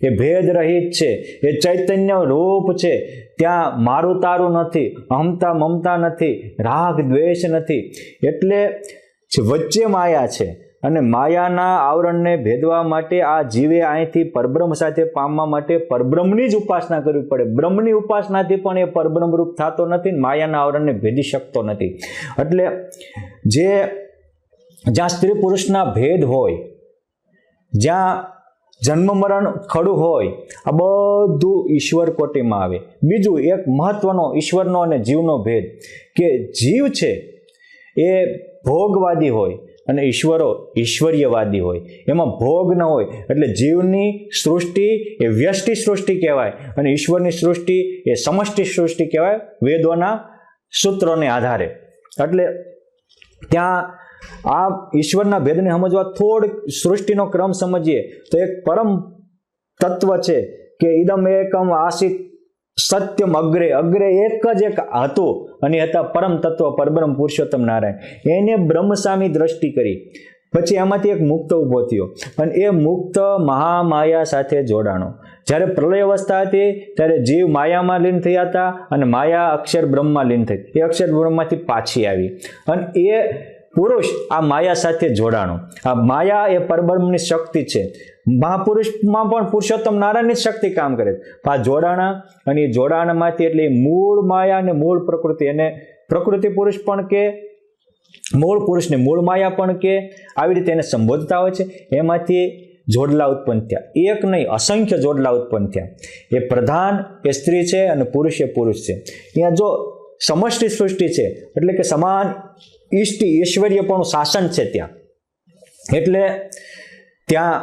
એ ભેદ રહિત છે, એ ચૈતન્ય રૂપ છે. ત્યાં મારું તારું નથી, અહમતા મમતા નથી, રાગ દ્વેષ નથી. એટલે વચ્ચે માયા છે અને માયાના આવરણને ભેદવા માટે આ જીવે અહીંથી પરબ્રહ્મ સાથે પામવા માટે પરબ્રહ્મની જ ઉપાસના કરવી પડે. બ્રહ્મની ઉપાસનાથી પણ એ પરબ્રહ્મ રૂપ થતો નથી, માયાના આવરણને ભેદી શકતો નથી. એટલે જ્યાં સ્ત્રી પુરુષના ભેદ હોય, જ્યાં જન્મ મરણ ખડું હોય, આ બધું ઈશ્વર કોટીમાં આવે. બીજું એક મહત્વનો ઈશ્વરનો અને જીવનો ભેદ કે જીવ છે એ ભોગવાદી હોય અને ઈશ્વરો ઈશ્વર્યવાદી હોય. એમાં ભોગ ન હોય એટલે જીવની સૃષ્ટિ એ વ્યષ્ટિ સૃષ્ટિ કહેવાય અને ઈશ્વરની સૃષ્ટિ એ સમષ્ટિ સૃષ્ટિ કહેવાય વેદોના સૂત્રોને આધારે. એટલે ત્યાં આ ઈશ્વરના ભેદને સમજવા થોડીક સૃષ્ટિનો ક્રમ સમજીએ તો એક પરમ તત્વ છે કે ઇદમ એકમ આસિત સત્યમ અગ્રે, અગ્રે એક જ એક હતું અને હતા પરમ તત્વ પરબ્રહ્મ પુરુષોત્તમ નારાયણ. એને બ્રહ્મ સામી દ્રષ્ટિ કરી, પછી એમાંથી એક મુક્ત ઊભો થયો અને એ મુક્ત મહામાયા સાથે જોડાણો. જ્યારે પ્રલય અવસ્થા હતી ત્યારે જીવ માયામાં લીન થયા હતા અને માયા અક્ષર બ્રહ્મમાં લીન થઈ, એ અક્ષર બ્રહ્મમાંથી પાછી આવી અને એ પુરુષ આ માયા સાથે જોડાણો. આ માયા એ પરબ્રહ્મની શક્તિ છે. મહાપુરુષમાં પણ પુરુષોત્તમ નારાયણની શક્તિ કામ કરે છે. આ જોડાણા અને એ જોડાણમાંથી એટલે મૂળ માયા અને મૂળ પ્રકૃતિ, એને પ્રકૃતિ પુરુષ પણ કે મૂળ પુરુષને મૂળ માયા પણ કે આવી રીતે એને સંબોધતા હોય છે. એમાંથી જોડલા ઉત્પન્ન થયા, એક નહીં અસંખ્ય જોડલા ઉત્પન્ન થયા. એ પ્રધાન એ સ્ત્રી છે અને પુરુષ એ પુરુષ છે. અહીંયા જો સમષ્ટિ સૃષ્ટિ છે એટલે કે સમાન ઈષ્ટિ ઐશ્વર્ય પણ શાસન છે ત્યાં. એટલે ત્યાં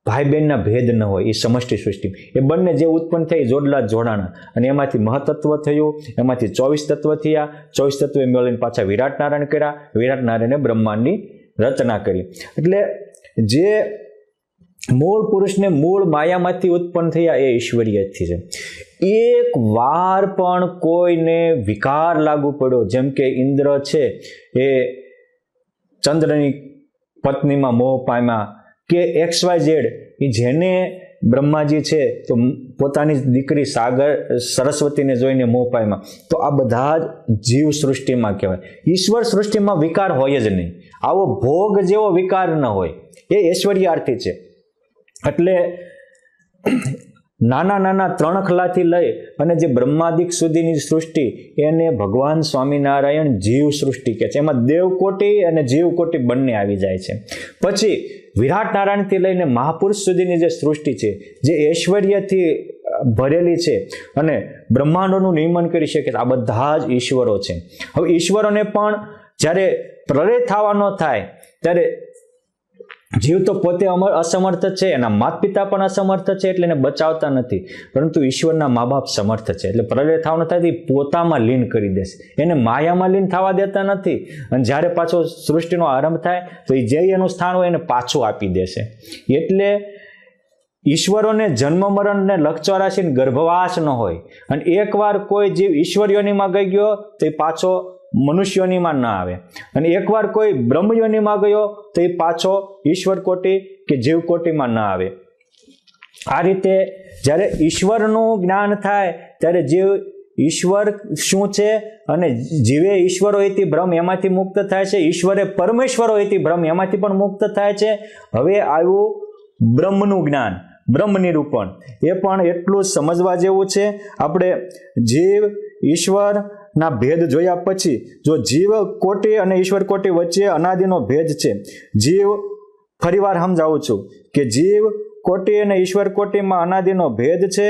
ભાઈ બહેનના ભેદ ન હોય. એ સમષ્ટિ સૃષ્ટિ એ બંને જે ઉત્પન્ન થઈ જોડલા જોડાણા અને એમાંથી મહતત્વ થયું, એમાંથી 24 તત્વ થયા. 24 તત્વે મળીને પાછા વિરાટ નારાયણ કર્યા. વિરાટ નારાયણે બ્રહ્માંડની રચના કરી. એટલે જે મૂળ પુરુષને મૂળ માયામાંથી ઉત્પન્ન થયા એ ઈશ્વરીયથી છે. એક વાર પણ કોઈને વિકાર લાગુ પડ્યો, જેમ કે ઇન્દ્ર છે એ ચંદ્રની પત્નીમાં મોહ પામ્યા, કે XYZ એ જેને બ્રહ્માજી છે તો પોતાની દીકરી સાગર સરસ્વતીને જોઈને મોહ પામ્યા, તો આ બધા જ જીવ સૃષ્ટિમાં કહેવાય. ઈશ્વર સૃષ્ટિમાં વિકાર હોય જ નહીં. આવો ભોગ જેવો વિકાર ન હોય, એ ઐશ્વર્યાર્થી છે. એટલે નાના નાના ત્રણખલાથી લઈ અને જે બ્રહ્માદિક સુધીની સૃષ્ટિ એને ભગવાન સ્વામિનારાયણ જીવ સૃષ્ટિ કહે છે. એમાં દેવકોટી અને જીવકોટી બંને આવી જાય છે. પછી વિરાટ નારાયણથી લઈને મહાપુરુષ સુધીની જે સૃષ્ટિ છે, જે ઐશ્વર્યથી ભરેલી છે અને બ્રહ્માંડોનું નિયમન કરી શકે છે, આ બધા જ ઈશ્વરો છે. હવે ઈશ્વરોને પણ જ્યારે પ્રલય થવાનો થાય ત્યારે જીવ તો પોતે અસમર્થ છે, એના માતા પિતા પણ અસમર્થ છે, એટલે એને બચાવતા નથી. પરંતુ ઈશ્વરના મા બાપ સમર્થ છે, એટલે પ્રલય થવાનો થાય એ પોતામાં લીન કરી દેશે, એને માયામાં લીન થવા દેતા નથી. અને જ્યારે પાછો સૃષ્ટિનો આરંભ થાય તો એ જે એનું સ્થાન હોય એને પાછું આપી દેશે. એટલે ઈશ્વરોને જન્મ મરણ ને લક્ષ 84 ગર્ભવાસ ન હોય. અને એકવાર કોઈ જીવ ઈશ્વરીઓનીમાં ગઈ ગયો તો એ પાછો મનુષ્યોનીમાં ના આવે, અને એકવાર કોઈ બ્રહ્મયોનીમાં ગયો તો એ પાછો ઈશ્વર કોટી કે જીવ કોટીમાં ના આવે. આ રીતે જ્યારે ઈશ્વરનું જ્ઞાન થાય ત્યારે જીવ ઈશ્વર શું છે અને જીવે ઈશ્વરો એથી ભ્રમ એમાંથી મુક્ત થાય છે, ઈશ્વરે પરમેશ્વરો એથી ભ્રમ એમાંથી પણ મુક્ત થાય છે. હવે આવ્યું બ્રહ્મનું જ્ઞાન, બ્રહ્મ નિરૂપણ. એ પણ એટલું સમજવા જેવું છે. આપણે જીવ ઈશ્વર ના ભેદ જોયા પછી જો જીવ કોટી અને ઈશ્વર કોટી વચ્ચે અનાદિનો ભેદ છે. જીવ ફરીવાર સમજાવું છું કે જીવ કોટી અને ઈશ્વર કોટીમાં અનાદિનો ભેદ છે,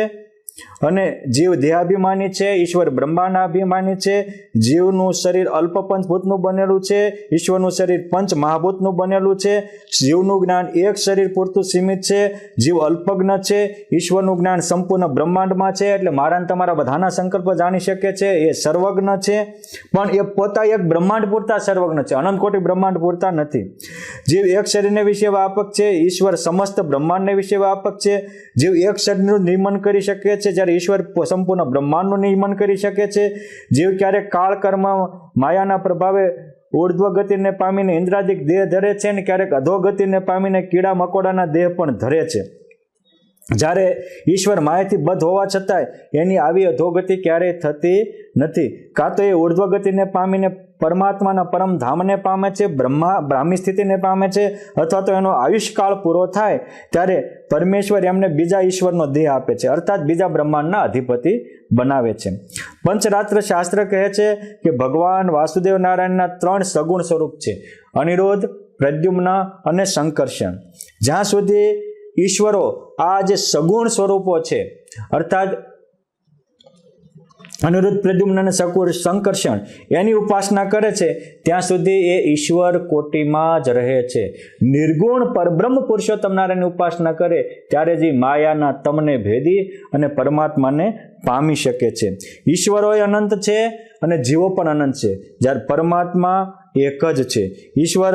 અને જીવ દેહાભિમાની છે, ઈશ્વર બ્રહ્માંડાભિમાની છે. જીવનું શરીર અલ્પ પંચભૂતનું બનેલું છે, ઈશ્વરનું શરીર પંચ મહાભૂતનું બનેલું છે. જીવનું જ્ઞાન એક શરીર પૂરતું સીમિત છે, જીવ અલ્પજ્ઞ છે, ઈશ્વરનું જ્ઞાન સંપૂર્ણ બ્રહ્માંડમાં છે. એટલે મારા તમારા બધાના સંકલ્પ જાણી શકે છે, એ સર્વજ્ઞ છે, પણ એ પોતા એક બ્રહ્માંડ પૂરતા સર્વજ્ઞ છે, અનંત કોટી બ્રહ્માંડ પૂરતા નથી. જીવ એક શરીરને વિશે વ્યાપક છે, ઈશ્વર સમસ્ત બ્રહ્માંડને વિશે વ્યાપક છે. જીવ એક શરીરનું નિયમન કરી શકે છે, જ્યારે ઈશ્વર સંપૂર્ણ બ્રહ્માંડનું નિયમન કરી શકે છે. જીવ ક્યારેક કાળ કર્મ માયાના પ્રભાવે ઉર્ધ્વ ગતિને પામીને ઇન્દ્રાદિક દેહ ધરે છે, અને ક્યારેક અધોગતિને પામીને કીડા મકોડાના દેહ પણ ધરે છે. જ્યારે ઈશ્વર માયાથી બદ્ધ હોવા છતાંય એની આવી અધોગતિ ક્યારેય થતી નથી. કાં તો એ ઉર્ધ્વ ગતિને પામીને પરમાત્માના પરમ ધામને પામે છે, બ્રાહ્મી સ્થિતિને પામે છે, અથવા તો એનો આયુષ્કાળ પૂરો થાય ત્યારે પરમેશ્વર એમને બીજા ઈશ્વરનો દેહ આપે છે, અર્થાત બીજા બ્રહ્માંડના અધિપતિ બનાવે છે. પંચરાત્ર શાસ્ત્ર કહે છે કે ભગવાન વાસુદેવ નારાયણના 3 સગુણ સ્વરૂપ છે, અનિરુદ્ધ, પ્રદ્યુમ્ન અને સંકર્ષણ. જ્યાં સુધી ઈશ્વરો આ જે સગુણ સ્વરૂપો છે, અર્થાત અનિરુદ્ધ, પ્રદ્યુમ્ન અને સંકર્ષણ, એની ઉપાસના કરે છે ત્યાં સુધી એ ઈશ્વર કોટીમાં જ રહે છે. નિર્ગુણ પરબ્રહ્મ પુરુષોત્તમ નારાયણની ઉપાસના કરે ત્યારે જ માયાના તમને ભેદી અને પરમાત્માને પામી શકે છે. ઈશ્વરો અનંત છે અને જીવો પણ અનંત છે, જ્યારે પરમાત્મા એક જ છે. ઈશ્વર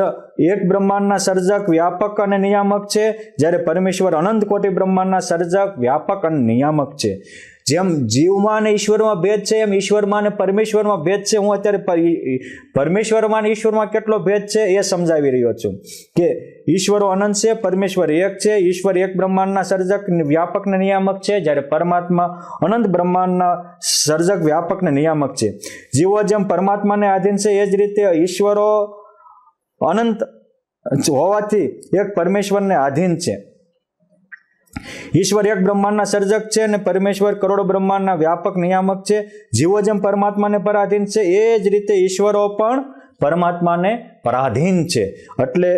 એક બ્રહ્માંડના સર્જક, વ્યાપક અને નિયામક છે, જ્યારે પરમેશ્વર અનંત કોટી બ્રહ્માંડના સર્જક, વ્યાપક અને નિયામક છે. જેમ જીવમાં અને ઈશ્વરમાં ભેદ છે, એમ ઈશ્વરમાં અને પરમેશ્વરમાં ભેદ છે. હું અત્યારે પરમેશ્વરમાં અને ઈશ્વરમાં કેટલો ભેદ છે એ સમજાવી રહ્યો છું કે ઈશ્વરો અનંત છે, પરમેશ્વર એક છે. ઈશ્વર એક બ્રહ્માંડના સર્જક, વ્યાપક ને નિયામક છે, જ્યારે પરમાત્મા અનંત બ્રહ્માંડના સર્જક, વ્યાપક ને નિયામક છે. જીવો જેમ પરમાત્માને આધીન છે, એ જ રીતે ઈશ્વરો અનંત હોવાથી એક પરમેશ્વરને આધીન છે. ઈશ્વર એક બ્રહ્માંડના સર્જક છે અને પરમેશ્વર કરોડો બ્રહ્માંડના વ્યાપક નિયામક છે. જીવો જેમ પરમાત્માને પરાધીન છે, એ જ રીતે ઈશ્વરો પણ પરમાત્માને પરાધીન છે. એટલે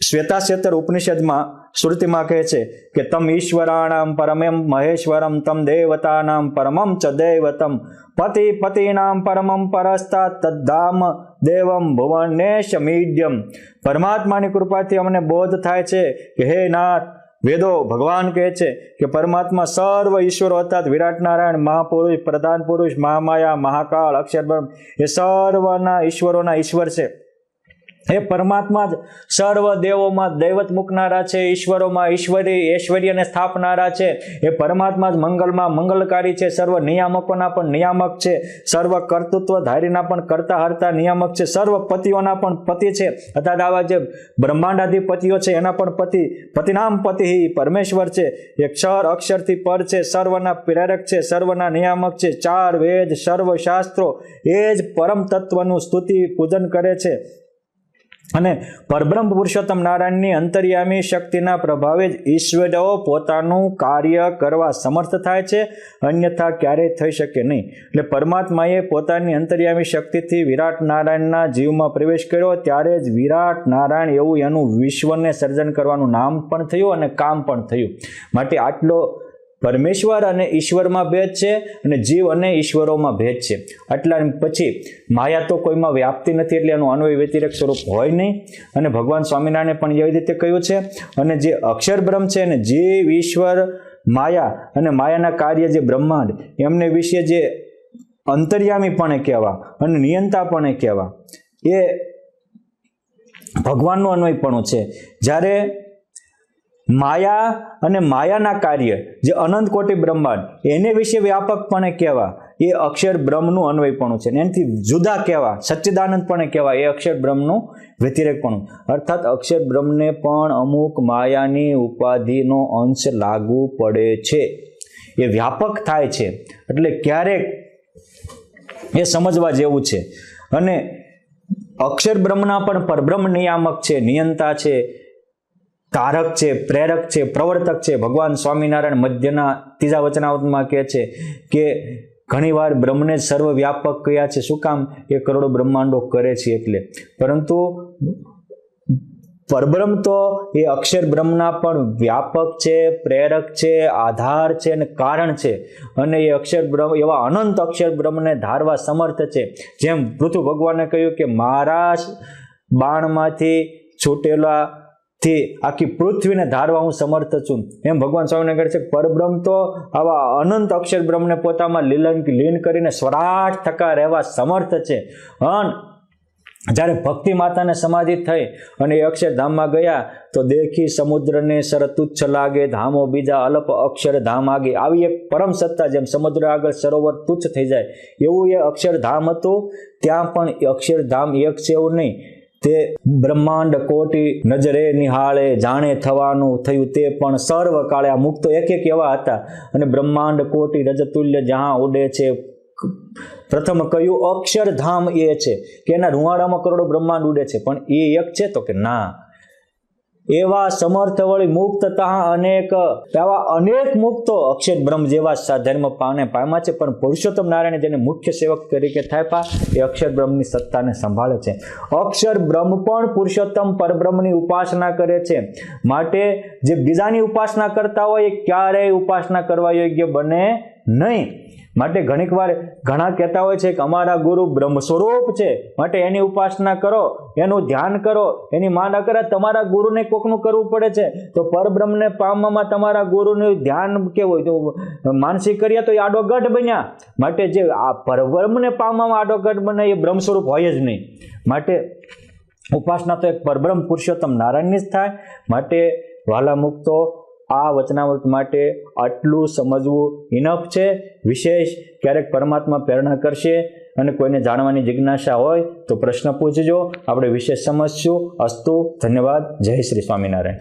શ્વેતાશ્વેતર ઉપનિષદમાં શ્રુતિમાં કહે છે કે તમ ઈશ્વરાણામ પરમમ મહેશ્વરમ તમ દેવતાનામ પરમમ ચ દૈવતમ પતિ પતિનામ પરમમ પરસ્તા તદ્ધામ દેવમ ભુવનેશ મીડ્યમ. પરમાત્માની કૃપાથી અમને બોધ થાય છે કે હે નાથ, વેદો ભગવાન કહે છે કે પરમાત્મા સર્વ ઈશ્વરો અર્થાત વિરાટ નારાયણ, મહાપુરુષ, પ્રધાન પુરુષ, મહામાયા, મહાકાળ, અક્ષર બ્રહ્મ એ સર્વના ઈશ્વરોના ઈશ્વર છે. એ પરમાત્મા જ સર્વ દેવોમાં દૈવત મૂકનારા છે, ઈશ્વરોમાં ઐશ્વર્યને સ્થાપનારા છે. એ પરમાત્મા જ મંગલમાં મંગલકારી છે, સર્વ નિયામકોના પણ નિયામક છે, સર્વ કર્તૃત્વધારીના પણ કરતા હરતા નિયામક છે, સર્વ પતિઓના પણ પતિ છે. અર્થાત આવા જે બ્રહ્માંડાધિપતિઓ છે એના પણ પતિનામ પતિ પરમેશ્વર છે. એ ક્ષર અક્ષરથી પર છે, સર્વના પ્રેરક છે, સર્વના નિયામક છે. 4 વેદ સર્વ શાસ્ત્રો એ જ પરમ તત્વનું સ્તુતિ પૂજન કરે છે. અને પરબ્રહ્મ પુરુષોત્તમ નારાયણની અંતર્યામી શક્તિના પ્રભાવે જ ઈશ્વરો પોતાનું કાર્ય કરવા સમર્થ થાય છે, અન્યથા ક્યારેય થઈ શકે નહીં. એટલે પરમાત્માએ પોતાની અંતર્યામી શક્તિથી વિરાટ નારાયણના જીવમાં પ્રવેશ કર્યો, ત્યારે જ વિરાટ નારાયણ એવું એનું વિશ્વને સર્જન કરવાનું નામ પણ થયું અને કામ પણ થયું. માટે આટલો પરમેશ્વર અને ઈશ્વરમાં ભેદ છે અને જીવ અને ઈશ્વરોમાં ભેદ છે. આટલા પછી માયા તો કોઈમાં વ્યાપતી નથી, એટલે એનું અન્વય વ્યતિરેક સ્વરૂપ હોય નહીં. અને ભગવાન સ્વામિનારાયણે પણ એવી રીતે કહ્યું છે. અને જે અક્ષર બ્રહ્મ છે અને જીવ ઈશ્વર માયા અને માયાના કાર્ય જે બ્રહ્માંડ એમને વિશે જે અંતર્યામીપણે કહેવા અને નિયંતાપણે કહેવા એ ભગવાનનું અન્વયપણું છે. જ્યારે માયા અને માયાના કાર્ય જે અનંત કોટી બ્રહ્માંડ એને વિશે વ્યાપકપણે કહેવા એ અક્ષર બ્રહ્મનું અન્વયપણું છે. એનાથી જુદા કહેવા સચ્ચિદાનંદપણે કહેવા એ અક્ષર બ્રહ્મનું વ્યતિરેકપણું. અર્થાત અક્ષર બ્રહ્મને પણ અમુક માયાની ઉપાધિનો અંશ લાગુ પડે છે, એ વ્યાપક થાય છે. એટલે ક્યારેક એ સમજવા જેવું છે. અને અક્ષર બ્રહ્મના પણ પરબ્રહ્મ નિયામક છે, નિયંતા છે, તારક છે, પ્રેરક છે, પ્રવર્તક છે. ભગવાન સ્વામિનારાયણ મધ્યના 3જા વચનામૃતમાં કહે છે કે ઘણીવાર બ્રહ્મને જ સર્વવ્યાપક કહ્યા છે. શું કામ? એ કરોડો બ્રહ્માંડો કરે છે એટલે. પરંતુ પરબ્રહ્મ તો એ અક્ષર બ્રહ્મના પણ વ્યાપક છે, પ્રેરક છે, આધાર છે અને કારણ છે. અને એ અક્ષર બ્રહ્મ એવા અનંત અક્ષર બ્રહ્મને ધારવા સમર્થ છે. જેમ પૃથુ ભગવાને કહ્યું કે મારા બાણમાંથી છૂટેલા થી આખી પૃથ્વીને ધારવા હું સમર્થ છું, એમ ભગવાન સ્વામીને કહે છે પરબ્રહ્મ તો આવા અનંત અક્ષર બ્રહ્મને પોતામાં લીન કરીને સ્વરાટ થકા રહેવા સમર્થ છે. અને જ્યારે ભક્તિ માતાને સમાધિ થઈ અને એ અક્ષરધામમાં ગયા તો દેખી સમુદ્રને સર તુચ્છ લાગે, ધામો બીજા અલ્પ અક્ષર ધામ આગે. આવી એક પરમ સત્તા, જેમ સમુદ્ર આગળ સરોવર તુચ્છ થઈ જાય એવું એ અક્ષરધામ હતું. ત્યાં પણ અક્ષરધામ એક છે એવું નહીં, તે બ્રહ્માંડ કોટી નજરે નિહાળે, જાણે થવાનું થયું તે પણ સર્વ કાળે. આ મુક્તો એક એવા હતા. અને બ્રહ્માંડ કોટી રજતુલ્ય જ્યાં ઉડે છે. પ્રથમ કહ્યું અક્ષરધામ એ છે કે એના રૂવાડામાં કરોડો બ્રહ્માંડ ઉડે છે, પણ એ એક છે તો કે ના. એવા સમર્થ વળી મુક્ત તહા અનેક, આવા અનેક મુક્તો અક્ષર બ્રહ્મ જેવા સાધર્મ પામ્યા છે. પણ પુરુષોત્તમ નારાયણ જેને મુખ્ય સેવક તરીકે થાપ્યા એ અક્ષર બ્રહ્મની સત્તાને સંભાળે છે. અક્ષર બ્રહ્મ પણ પુરુષોત્તમ પરબ્રહ્મની ઉપાસના કરે છે. માટે જે બીજાની ઉપાસના કરતા હોય એ ક્યારેય ઉપાસના કરવા યોગ્ય બને નહીં. માટે ઘણીક વાર ઘણા કહેતા હોય છે કે અમારા ગુરુ બ્રહ્મ સ્વરૂપ છે, માટે એની ઉપાસના કરો, એનું ધ્યાન કરો, એની માના કરે. તમારા ગુરુને કોકનું કરવું પડે છે. તો પરબ્રહ્મને પામવામાં તમારા ગુરુનું ધ્યાન કેવું હોય તો માનસિક કર્યા તો એ આડો ગઢ બન્યા. માટે જે આ પરબ્રહ્મને પામવામાં આડો ગઢ બને એ બ્રહ્મ સ્વરૂપ હોય જ નહીં. માટે ઉપાસના તો એક પરબ્રહ્મ પુરુષોત્તમ નારાયણની જ થાય. માટે વાલા મુક્તો આ વચનામૃત માટે આટલું સમજવું ઇનફ છે. વિશેષ ક્યારેક પરમાત્મા પ્રેરણા કરશે અને કોઈને જાણવાની જિજ્ઞાસા હોય તો પ્રશ્ન પૂછજો, આપણે વિશેષ સમજશું. અસ્તુ, ધન્યવાદ. જય શ્રી સ્વામિનારાયણ.